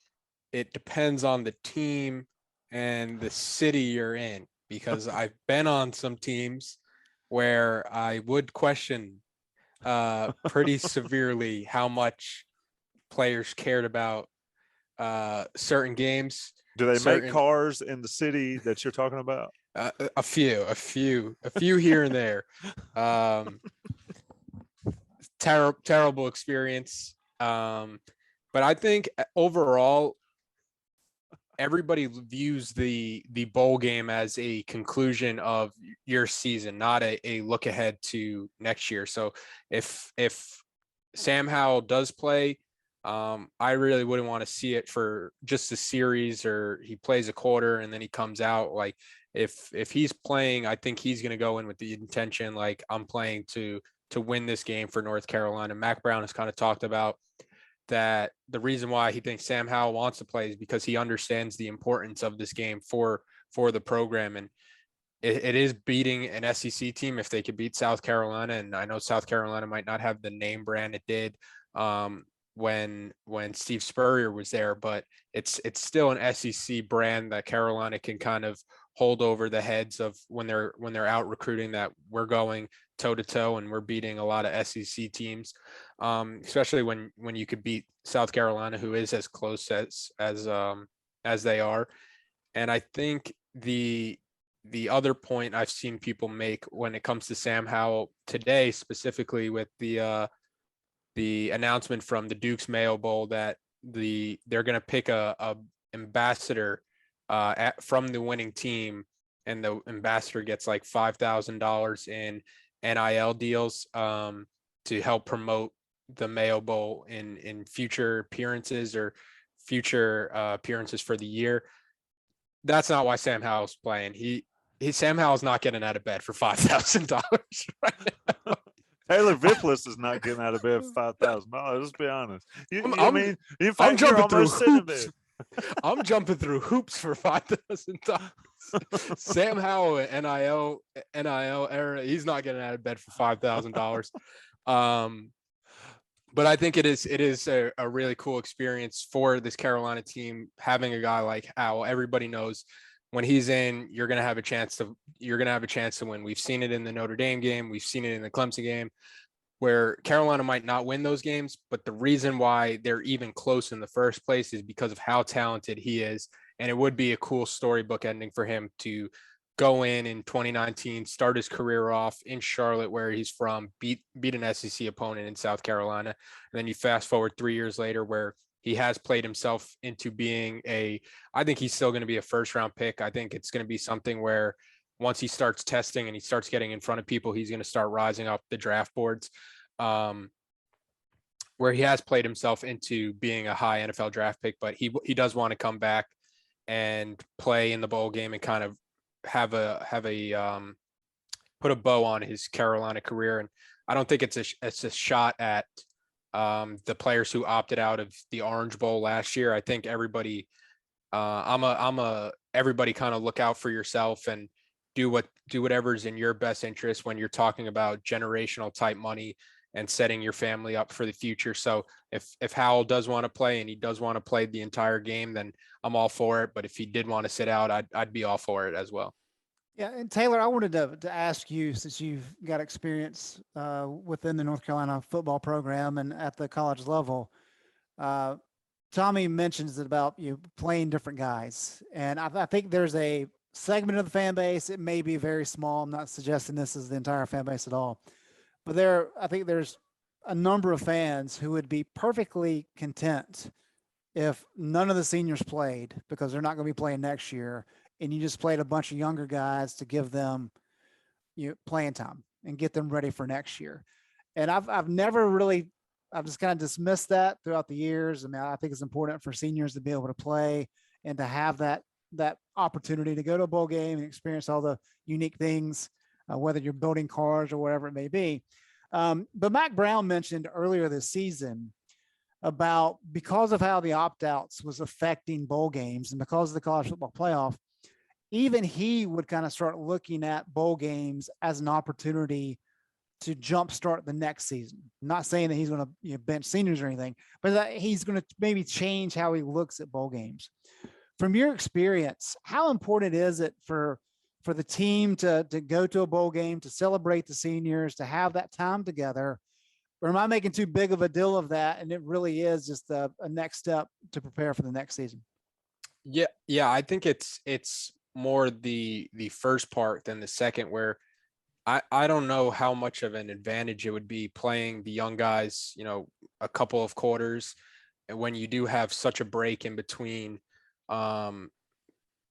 it depends on the team and the city you're in, because I've been on some teams where I would question pretty severely how much players cared about certain games. Do they make cars in the city that you're talking about? A few here and there. Terrible experience. But I think overall, everybody views the bowl game as a conclusion of your season, not a look ahead to next year. So if Sam Howell does play, I really wouldn't want to see it for just a series, or he plays a quarter and then he comes out. Like if he's playing, I think he's going to go in with the intention, like, I'm playing to win this game for North Carolina. Mack Brown has kind of talked about that the reason why he thinks Sam Howell wants to play is because he understands the importance of this game for the program. And it is beating an SEC team if they could beat South Carolina. And I know South Carolina might not have the name brand it did when Steve Spurrier was there, but it's still an SEC brand that Carolina can kind of hold over the heads of when they're out recruiting, that we're going toe to toe and we're beating a lot of SEC teams, especially when you could beat South Carolina, who is as close as as they are. And I think the other point I've seen people make when it comes to Sam Howell today, specifically with the announcement from the Duke's Mayo Bowl that they're going to pick a ambassador from the winning team, and the ambassador gets like $5,000 in NIL deals to help promote the Mayo Bowl in future appearances or future appearances for the year. That's not why Sam Howell's playing. Sam Howell's not getting out of bed for $5,000 right now. Taylor Vippolis is not getting out of bed for $5,000. Let's be honest. I'm jumping through hoops. I'm jumping through hoops for $5,000. Sam Howell, NIL era, he's not getting out of bed for $5,000. But I think it is a really cool experience for this Carolina team, having a guy like Howell. Everybody knows when he's in, you're going to have a chance to win. We've seen it in the Notre Dame game. We've seen it in the Clemson game, where Carolina might not win those games, but the reason why they're even close in the first place is because of how talented he is. And it would be a cool storybook ending for him to go in 2019, start his career off in Charlotte, where he's from, beat an SEC opponent in South Carolina. And then you fast forward 3 years later, where he has played himself into being I think he's still going to be a first round pick. I think it's going to be something where once he starts testing and he starts getting in front of people, he's going to start rising up the draft boards, where he has played himself into being a high NFL draft pick, but he does want to come back and play in the bowl game and kind of have a put a bow on his Carolina career. And I don't think it's a shot at the players who opted out of the Orange Bowl last year. I think everybody, everybody kind of look out for yourself and do whatever's in your best interest when you're talking about generational type money and setting your family up for the future. So if Howell does want to play and he does want to play the entire game, then I'm all for it. But if he did want to sit out, I'd be all for it as well. Yeah, and Taylor, I wanted to ask you, since you've got experience within the North Carolina football program and at the college level, Tommy mentions about you playing different guys, and I think there's a segment of the fan base. It may be very small. I'm not suggesting this is the entire fan base at all, but I think there's a number of fans who would be perfectly content if none of the seniors played, because they're not going to be playing next year, and you just played a bunch of younger guys to give them playing time and get them ready for next year. And I've just kind of dismissed that throughout the years. I mean, I think it's important for seniors to be able to play and to have that opportunity to go to a bowl game and experience all the unique things, whether you're building cars or whatever it may be. But Mack Brown mentioned earlier this season about, because of how the opt-outs was affecting bowl games and because of the college football playoff, even he would kind of start looking at bowl games as an opportunity to jumpstart the next season. I'm not saying that he's going to bench seniors or anything, but that he's going to maybe change how he looks at bowl games. From your experience, how important is it for the team to go to a bowl game, to celebrate the seniors, to have that time together? Or am I making too big of a deal of that, and it really is just a next step to prepare for the next season? Yeah, I think it's more the first part than the second, where I don't know how much of an advantage it would be playing the young guys, a couple of quarters, and when you do have such a break in between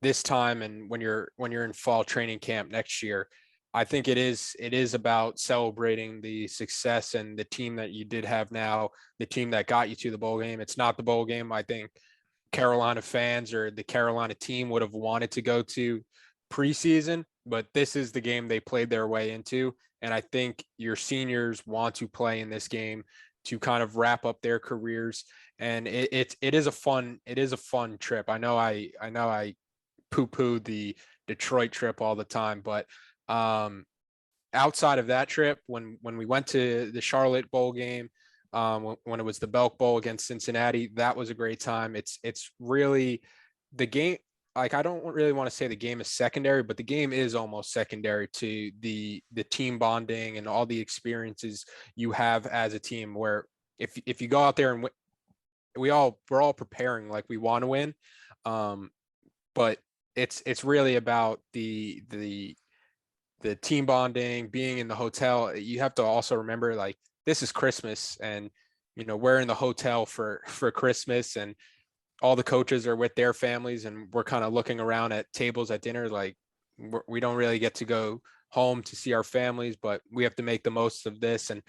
this time and when you're in fall training camp next year. I think it is about celebrating the success and the team that you did have now, the team that got you to the bowl game. It's not the bowl game I think Carolina fans or the Carolina team would have wanted to go to preseason, but this is the game they played their way into. And I think your seniors want to play in this game to kind of wrap up their careers. And it is a fun trip. I know I poo-poo the Detroit trip all the time, but outside of that trip, when we went to the Charlotte Bowl game, when it was the Belk Bowl against Cincinnati, that was a great time. It's really the game. Like, I don't really want to say the game is secondary, but the game is almost secondary to the team bonding and all the experiences you have as a team, where if you go out there and we're all preparing like we want to win, But it's really about the team bonding, being in the hotel. You have to also remember, like, this is Christmas, and we're in the hotel for Christmas, and all the coaches are with their families, and we're kind of looking around at tables at dinner, like we don't really get to go home to see our families, but we have to make the most of this. And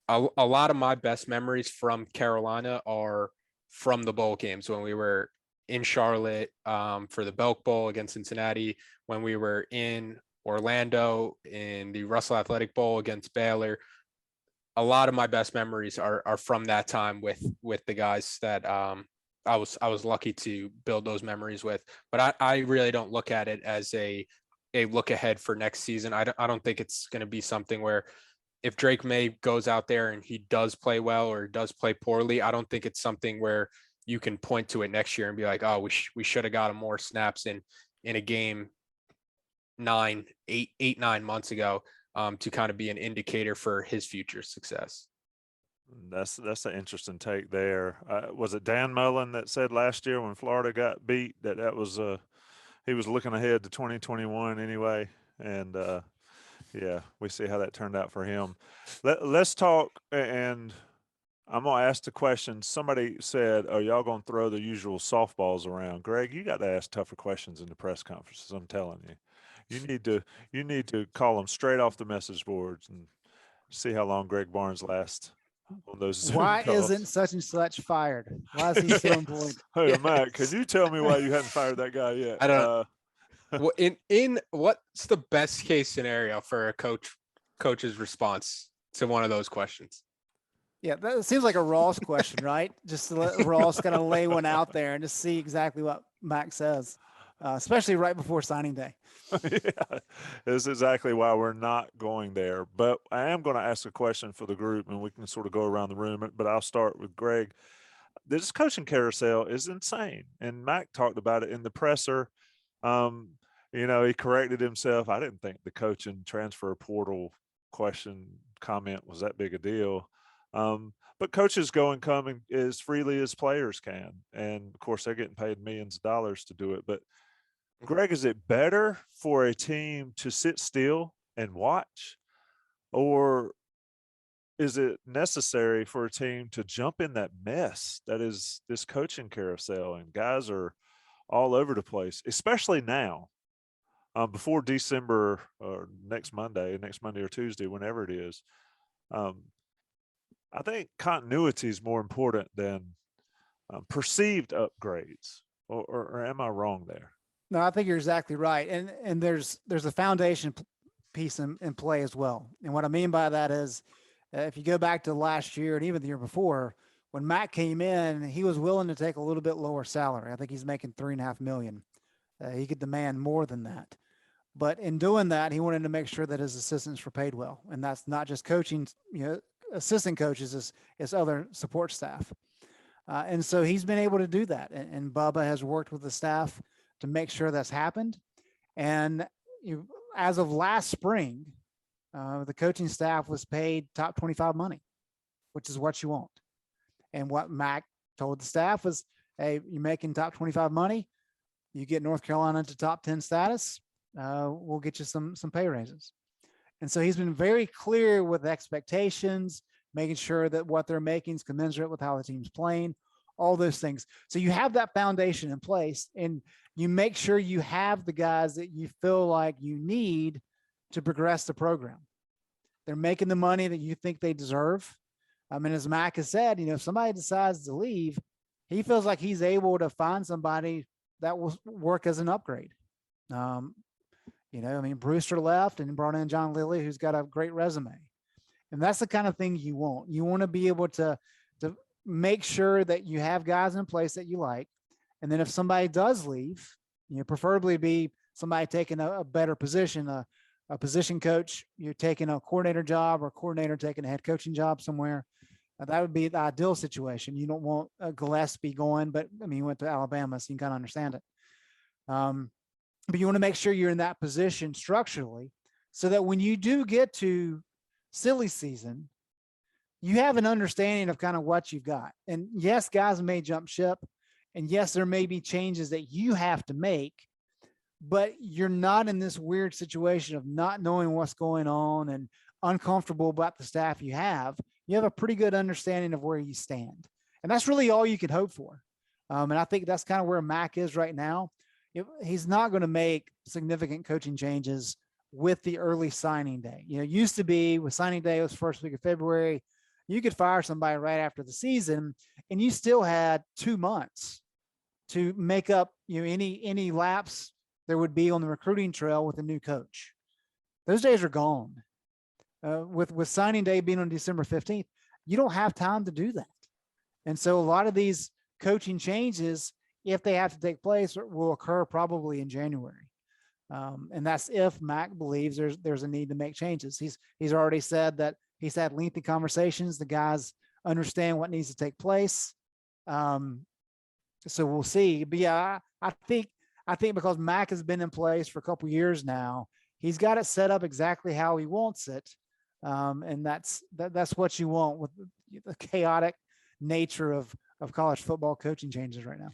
a lot of my best memories from Carolina are from the bowl games, when we were in Charlotte for the Belk Bowl against Cincinnati, when we were in Orlando in the Russell Athletic Bowl against Baylor. A lot of my best memories are from that time with the guys that I was lucky to build those memories with. But I really don't look at it as a look ahead for next season. I don't think it's going to be something where, if Drake May goes out there and he does play well or does play poorly, I don't think it's something where you can point to it next year and be like, oh, we should have got him more snaps in a game 9 months ago to kind of be an indicator for his future success. That's an interesting take there. Was it Dan Mullen that said last year when Florida got beat that was he was looking ahead to 2021 anyway? And yeah, we see how that turned out for him. Let's talk, and I'm going to ask the question. Somebody said, are y'all going to throw the usual softballs around? Greg, you got to ask tougher questions in the press conferences, I'm telling you. You need to call them straight off the message boards and see how long Greg Barnes lasts on those Zoom Why calls. isn't such and such fired? Why is he still employed? Hey, Yes. Matt, can you tell me why you hadn't fired that guy yet? I don't. Well, in what's the best case scenario for a coach's response to one of those questions? Yeah, that seems like a Ross question, right? Just to let Ross kind of lay one out there and just see exactly what Mac says, especially right before signing day. Yeah, that's exactly why we're not going there. But I am going to ask a question for the group, and we can sort of go around the room. But I'll start with Greg. This coaching carousel is insane, and Mac talked about it in the presser. He corrected himself. I didn't think the coaching transfer portal comment was that big a deal. But coaches go and come as freely as players can. And of course, they're getting paid millions of dollars to do it. But Greg, is it better for a team to sit still and watch, or is it necessary for a team to jump in that mess that is this coaching carousel, and guys are all over the place, especially now, before December or next Monday or Tuesday, whenever it is? I think continuity is more important than perceived upgrades, or am I wrong there? No, I think you're exactly right. And there's a foundation piece in play as well. And what I mean by that is, if you go back to last year and even the year before, when Matt came in, he was willing to take a little bit lower salary. I think he's making $3.5 million. He could demand more than that. But in doing that, he wanted to make sure that his assistants were paid well. And that's not just coaching, assistant coaches, is other support staff. And so he's been able to do that. And Bubba has worked with the staff to make sure that's happened. And as of last spring, the coaching staff was paid top 25 money, which is what you want. And what Mac told the staff was, hey, you're making top 25 money. You get North Carolina to top 10 status. We'll get you some pay raises. And so he's been very clear with expectations, making sure that what they're making is commensurate with how the team's playing, all those things. So you have that foundation in place, and you make sure you have the guys that you feel like you need to progress the program. They're making the money that you think they deserve. I mean, as Mac has said, if somebody decides to leave, he feels like he's able to find somebody that will work as an upgrade. Brewster left and brought in John Lilly, who's got a great resume. And that's the kind of thing you want. You want to be able to make sure that you have guys in place that you like. And then if somebody does leave, preferably be somebody taking a better position, a position coach, you're taking a coordinator job, or a coordinator taking a head coaching job somewhere. That would be the ideal situation. You don't want Gillespie going, but he went to Alabama, so you can kind of understand it. But you want to make sure you're in that position structurally, so that when you do get to silly season, you have an understanding of kind of what you've got. And yes, guys may jump ship, And yes, there may be changes that you have to make, but you're not in this weird situation of not knowing what's going on and uncomfortable about the staff you have. You have a pretty good understanding of where you stand. And that's really all you can hope for. And I think that's kind of where Mack is right now. He's not going to make significant coaching changes with the early signing day. You know, it used to be with signing day, it was first week of February. You could fire somebody right after the season, and you still had 2 months to make up, you know, any lapse there would be on the recruiting trail with a new coach. Those days are gone. With signing day being on December 15th, you don't have time to do that. And so a lot of these coaching changes, if they have to take place, will occur probably in January. And that's if Mack believes there's a need to make changes. He's already said that he's had lengthy conversations. The guys understand what needs to take place. So we'll see. But yeah, I think because Mack has been in place for a couple of years now, he's got it set up exactly how he wants it. And that's what you want with the chaotic nature of college football coaching changes right now.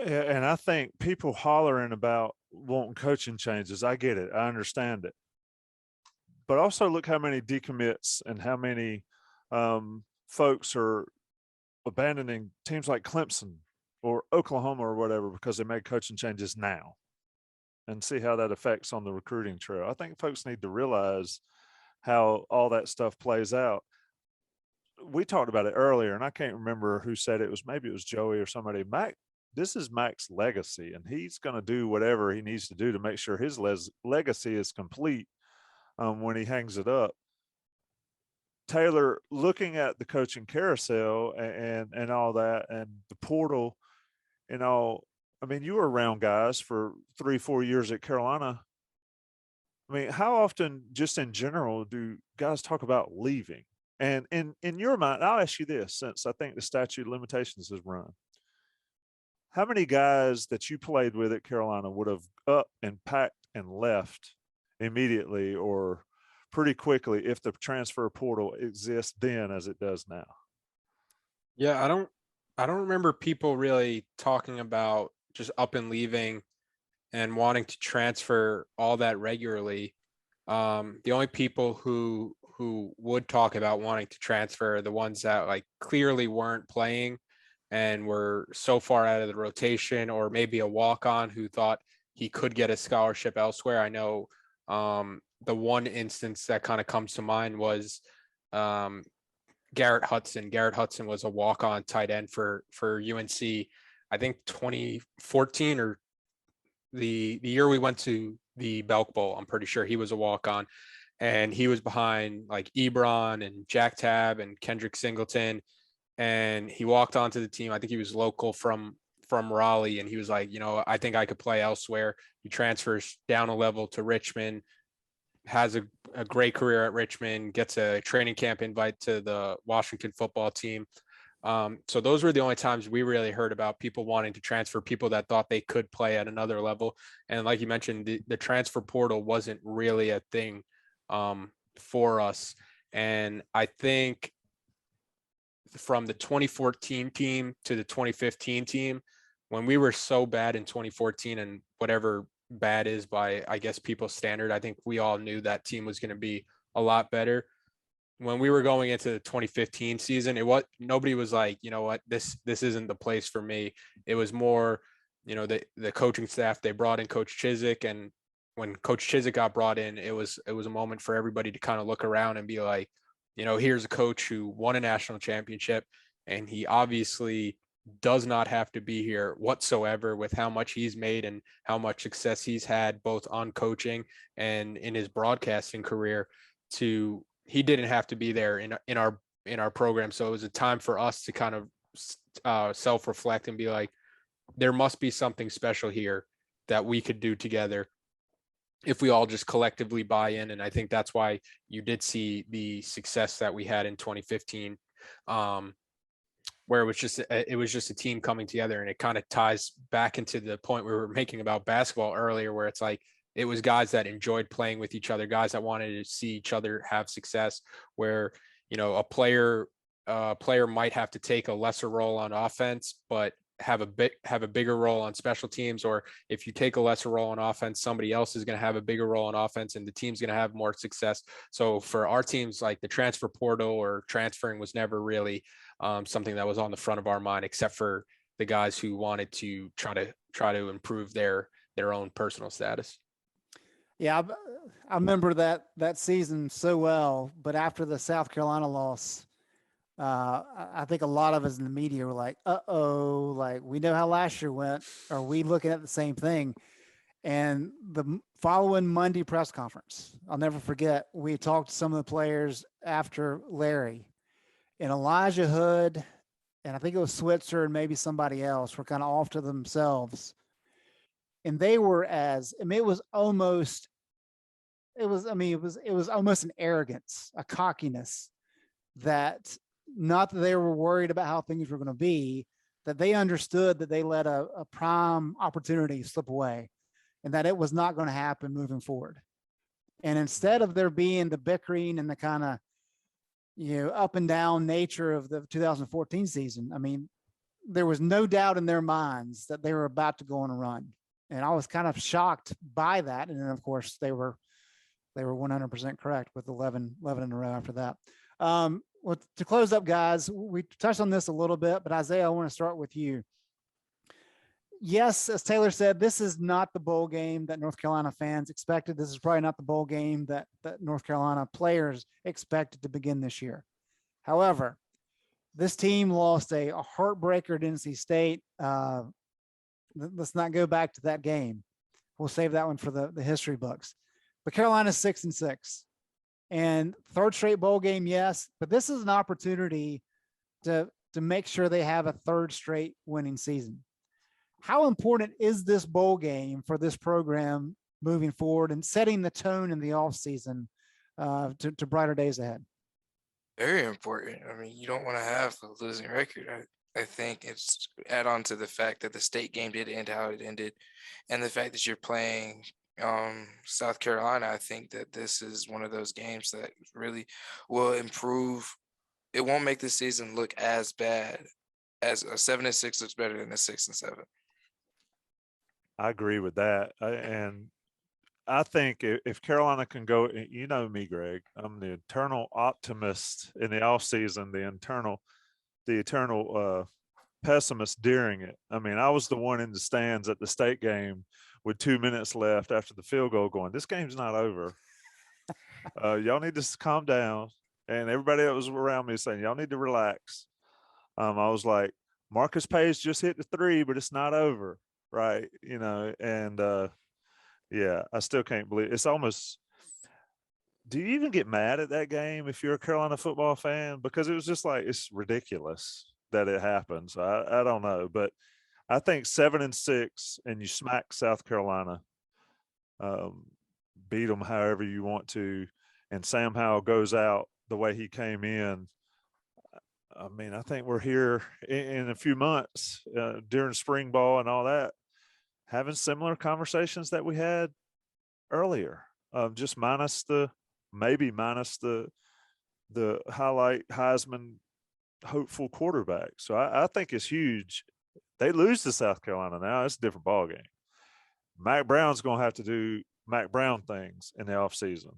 And I think people hollering about wanting coaching changes, I get it. I understand it. But also look how many decommits and how many folks are abandoning teams like Clemson or Oklahoma or whatever because they made coaching changes now, and see how that affects on the recruiting trail. I think folks need to realize how all that stuff plays out. We talked about it earlier, and I can't remember who said it. Maybe it was Joey or somebody. Mack, this is Mack's legacy, and he's going to do whatever he needs to do to make sure his legacy is complete when he hangs it up. Taylor, looking at the coaching carousel and all that, and the portal and all, I mean, you were around guys for 3-4 years at Carolina. I mean, how often, just in general, do guys talk about leaving? And in your mind, I'll ask you this, since I think the statute of limitations has run. How many guys that you played with at Carolina would have up and packed and left immediately or pretty quickly if the transfer portal exists then as it does now? Yeah, I don't remember people really talking about just up and leaving and wanting to transfer all that regularly. The only people who would talk about wanting to transfer are the ones that like clearly weren't playing and were so far out of the rotation, or maybe a walk-on who thought he could get a scholarship elsewhere. I know the one instance that kind of comes to mind was Garrett Hudson. Garrett Hudson was a walk-on tight end for UNC, I think 2014, or the year we went to the Belk Bowl. I'm pretty sure he was a walk-on, and he was behind like Ebron and Jack Tab and Kendrick Singleton. And he walked onto the team. I think he was local from Raleigh, and he was like, you know, I think I could play elsewhere. He transfers down a level to Richmond, has a great career at Richmond, gets a training camp invite to the Washington football team. So those were the only times we really heard about people wanting to transfer, people that thought they could play at another level. And like you mentioned, the transfer portal wasn't really a thing for us. And I think from the 2014 team to the 2015 team, when we were so bad in 2014, and whatever bad is by, I guess, people's standard, I think we all knew that team was going to be a lot better. When we were going into the 2015 season, nobody was like, you know what, this isn't the place for me. It was more, you know, the coaching staff, they brought in Coach Chizik, and when Coach Chizik got brought in, it was a moment for everybody to kind of look around and be like, you know, here's a coach who won a national championship, and he obviously does not have to be here whatsoever with how much he's made and how much success he's had both on coaching and in his broadcasting career. He didn't have to be there in our program. So it was a time for us to kind of self-reflect and be like, there must be something special here that we could do together if we all just collectively buy in. And I think that's why you did see the success that we had in 2015, where it was just a team coming together. And it kind of ties back into the point we were making about basketball earlier, where it's like, it was guys that enjoyed playing with each other, guys that wanted to see each other have success, where, you know, a player might have to take a lesser role on offense, but have a bigger role on special teams, or if you take a lesser role on offense, somebody else is going to have a bigger role on offense and the team's going to have more success. So for our teams, like the transfer portal or transferring was never really something that was on the front of our mind, except for the guys who wanted to try to improve their own personal status. Yeah, I remember that season so well, but after the South Carolina loss, I think a lot of us in the media were like, "Uh-oh, like we know how last year went. Are we looking at the same thing?" And the following Monday press conference, I'll never forget, we talked to some of the players after Larry, and Elijah Hood, and I think it was Switzer and maybe somebody else were kind of off to themselves. And they were it was almost an arrogance, a cockiness that, not that they were worried about how things were going to be, that they understood that they let a prime opportunity slip away and that it was not going to happen moving forward. And instead of there being the bickering and the kind of, up and down nature of the 2014 season, I mean, there was no doubt in their minds that they were about to go on a run. And I was kind of shocked by that. And then, of course, they were 100% correct with 11 in a row after that. Well, to close up, guys, we touched on this a little bit, but Isaiah, I want to start with you. Yes, as Taylor said, this is not the bowl game that North Carolina fans expected. This is probably not the bowl game that North Carolina players expected to begin this year. However, this team lost a heartbreaker to NC State. Let's not go back to that game. We'll save that one for the history books. But Carolina's 6-6, and third straight bowl game, yes. But this is an opportunity to make sure they have a third straight winning season. How important is this bowl game for this program moving forward and setting the tone in the offseason to brighter days ahead? Very important. I mean, you don't want to have a losing record. I think it's add on to the fact that the state game did end how it ended, and the fact that you're playing South Carolina. I think that this is one of those games that really will improve. It won't make the season look as bad as a 7-6 looks better than a 6-7. I agree with that. And I think if Carolina can go, you know me, Greg, I'm the eternal optimist in the offseason, the eternal pessimist during it. I mean, I was the one in the stands at the state game with 2 minutes left after the field goal going, this game's not over. Y'all need to calm down. And everybody that was around me saying, y'all need to relax. I was like, Marcus Page just hit the 3, but it's not over. Right. And yeah, I still can't believe it's almost, do you even get mad at that game if you're a Carolina football fan? Because it was just like, it's ridiculous that it happens. I don't know, but I think 7-6 and you smack South Carolina, beat them however you want to, and Sam Howell goes out the way he came in. I mean, I think we're here in a few months during spring ball and all that, having similar conversations that we had earlier, just minus the highlight Heisman hopeful quarterback. So I think it's huge. They lose to South Carolina now, it's a different ball game. Mack Brown's going to have to do Mack Brown things in the offseason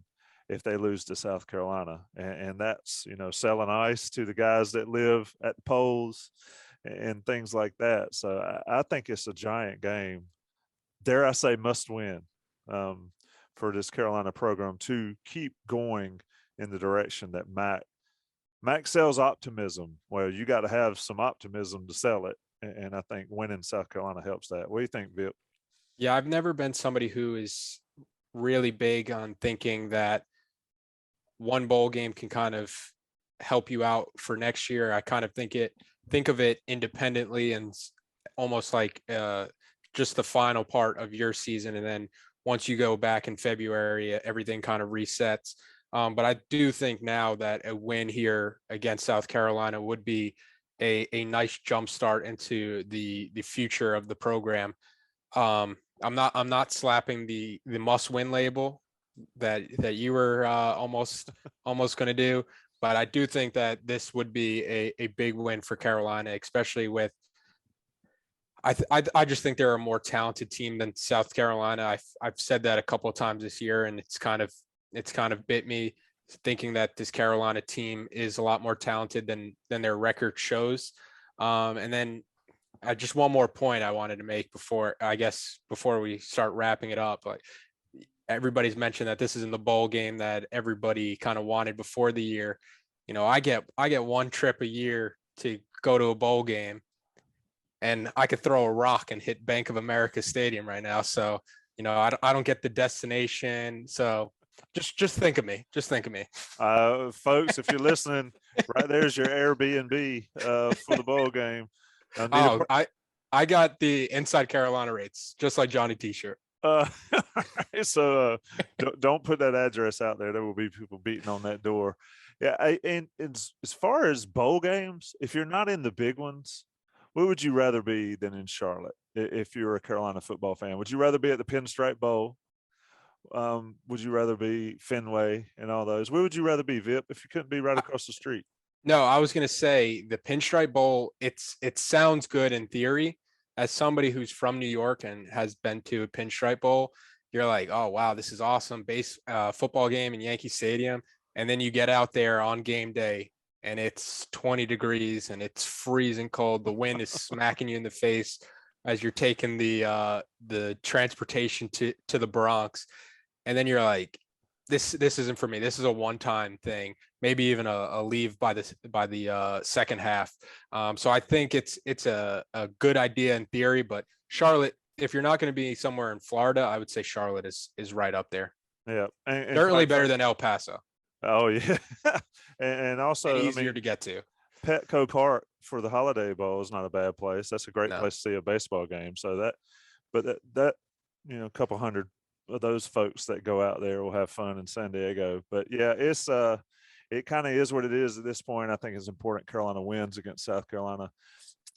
if they lose to South Carolina. And that's, selling ice to the guys that live at the polls and things like that. So I think it's a giant game. Dare I say must win for this Carolina program to keep going in the direction that Mack sells optimism. Well, you got to have some optimism to sell it. And I think winning South Carolina helps that. What do you think, Vip? Yeah, I've never been somebody who is really big on thinking that one bowl game can kind of help you out for next year. I kind of think of it independently and almost like just the final part of your season. And then once you go back in February, everything kind of resets. But I do think now that a win here against South Carolina would be a nice jump start into the future of the program. I'm not slapping the must win label that you were almost going to do, but I do think that this would be a big win for Carolina, especially with I just think they're a more talented team than South Carolina. I've said that a couple of times this year, and it's kind of bit me thinking that this Carolina team is a lot more talented than their record shows. And then just one more point I wanted to make before we start wrapping it up. Like, everybody's mentioned that this is in the bowl game that everybody kind of wanted before the year. You know, I get one trip a year to go to a bowl game, and I could throw a rock and hit Bank of America Stadium right now. So, you know, I don't get the destination. So just think of me. Just think of me. Folks, if you're listening, right there's your Airbnb for the bowl game. I got the Inside Carolina rates, just like Johnny T-shirt. So don't put that address out there. There will be people beating on that door. Yeah, and as far as bowl games, if you're not in the big ones, where would you rather be than in Charlotte? If you're a Carolina football fan, would you rather be at the Pinstripe Bowl? Would you rather be Fenway and all those? Where would you rather be, Vip, if you couldn't be right across the street? No, I was gonna say the Pinstripe Bowl. It sounds good in theory. As somebody who's from New York and has been to a Pinstripe Bowl, you're like, oh wow, this is awesome. Football game in Yankee Stadium, and then you get out there on game day, and it's 20 degrees and it's freezing cold. The wind is smacking you in the face as you're taking the transportation to the Bronx, and then you're like, this isn't for me. This is a one-time thing, maybe even a leave by the second half. So I think it's a good idea in theory, but Charlotte, if you're not going to be somewhere in Florida, I would say Charlotte is right up there. Yeah, and certainly better than El Paso. Oh yeah, and also and easier to get to. Petco Park for the Holiday Bowl is not a bad place. That's a great place to see a baseball game. So that you know, a couple hundred of those folks that go out there will have fun in San Diego. But yeah, it kind of is what it is at this point. I think it's important Carolina wins against South Carolina.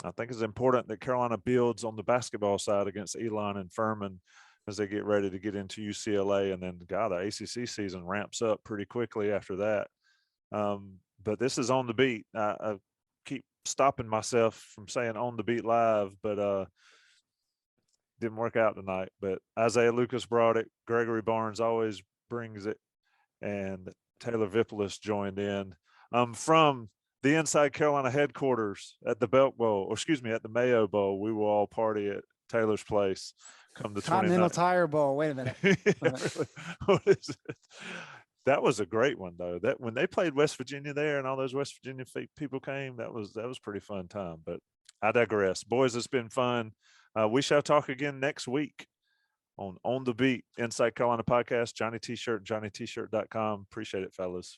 I think it's important that Carolina builds on the basketball side against Elon and Furman as they get ready to get into UCLA. And then, the ACC season ramps up pretty quickly after that. But this is On the Beat. I keep stopping myself from saying On the Beat live, but didn't work out tonight. But Isaiah Lucas brought it. Gregory Barnes always brings it. And Taylor Vippolis joined in from the Inside Carolina headquarters at the Belk Bowl, or excuse me, at the Mayo Bowl. We will all party at Taylor's place come the Continental Tire Bowl. Wait a minute. What is it? That was a great one, though. That when they played West Virginia there and all those West Virginia people came, that was pretty fun time. But I digress. Boys, it's been fun. We shall talk again next week on the Beat Inside Carolina podcast. Johnny T-shirt, johnnytshirt.com. Appreciate it, fellas.